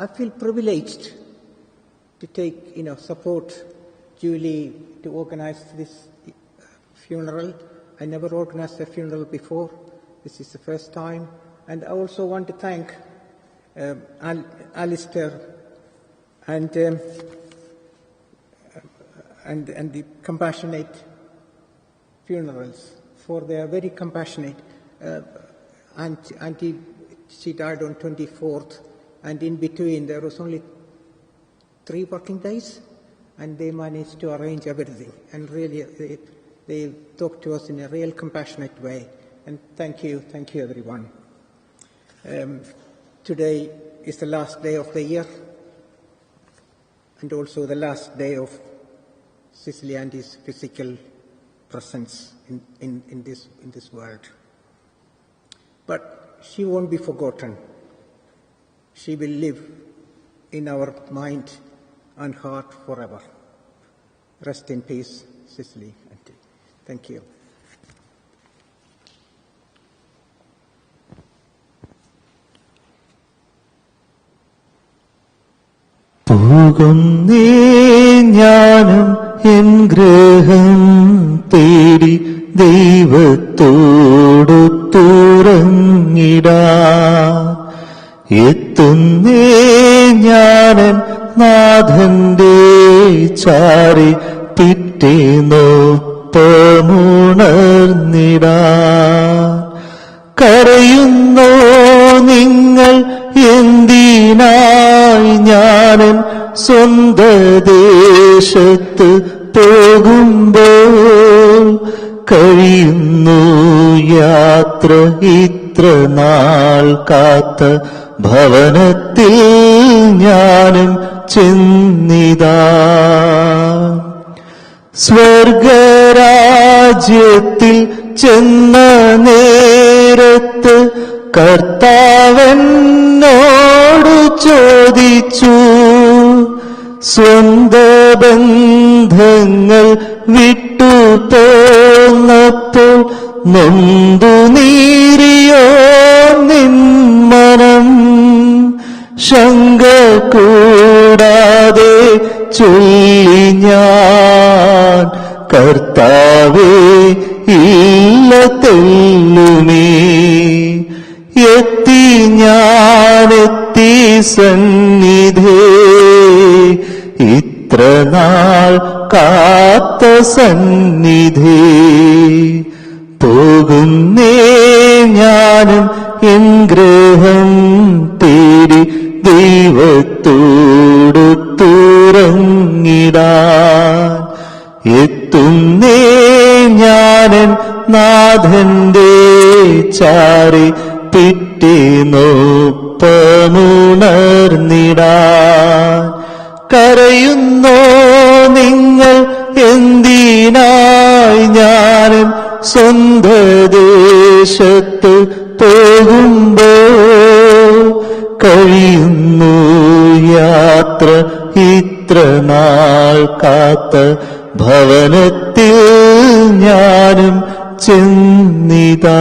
I feel privileged to take support Julie to organize this funeral. I never organized a funeral before. This is the first time, and I also want to thank Alistair and the Compassionate Funerals, for they are very compassionate. Auntie, she died on 24th, and in between there was only 3 working days, and they managed to arrange everything, and really they talked to us in a real compassionate way. And thank you everyone. Today is the last day of the year, and also the last day of Cicely Andy's physical presence in this world. But she won't be forgotten. She will live in our mind and heart forever. Rest in peace, Cicely Andy. Thank you. പോകുന്നേ ജ്ഞാനം N ഗ്രഹം തേടി ദൈവത്തോടു തുറങ്ങിടാ എത്തുന്നേ ജ്ഞാനൻ നാഥന്റെ ചാരി പിറ്റേന്നൊപ്പമുണർന്നിടാ കരയുന്നോ നിങ്ങൾ എന്തിനായി ഞാനൻ സ്വന്ത ദേശത്ത് പോകുമ്പോൾ കഴിയുന്നു യാത്ര ഇത്ര നാൾ കാത്ത ഭവനത്തിൽ ഞാനും ചെന്നിതാ സ്വർഗരാജ്യത്തിൽ ചെന്ന നേരത്ത് കർത്താവെന്നോട് ചോദിച്ചു സ്വന്ത ബന്ധങ്ങൾ വിട്ടു പോന്നപ്പോൾ നൊന്തു നീറിയോ നിൻ മനം ശങ്ക കൂടാതെ ചൊല്ലി ഞാൻ കർത്താവേ ഇല്ല തെല്ലുമേ എത്തി ഞാനെത്തി സന്നിധേ ഇത്ര നാൾ കാത്ത സന്നിധേ പോകുന്നേ ഞാനും എൻ ഗ്രഹം തേടി ദൈവത്തോടു തുറങ്ങിടാൻ എത്തുന്നേ ഞാനൻ നാഥന്റെ ചാരി പിറ്റേന്നൊപ്പമുണർന്നിടാൻ കരയുന്നോ നിങ്ങൾ എന്തിനായി ഞാനും സ്വന്ത ദേശത്ത് പോകുമ്പോൾ കഴിയുന്നു യാത്ര ഇത്രനാൾ കാത്ത ഭവനത്തിൽ ഞാനും ചെന്നിതാ.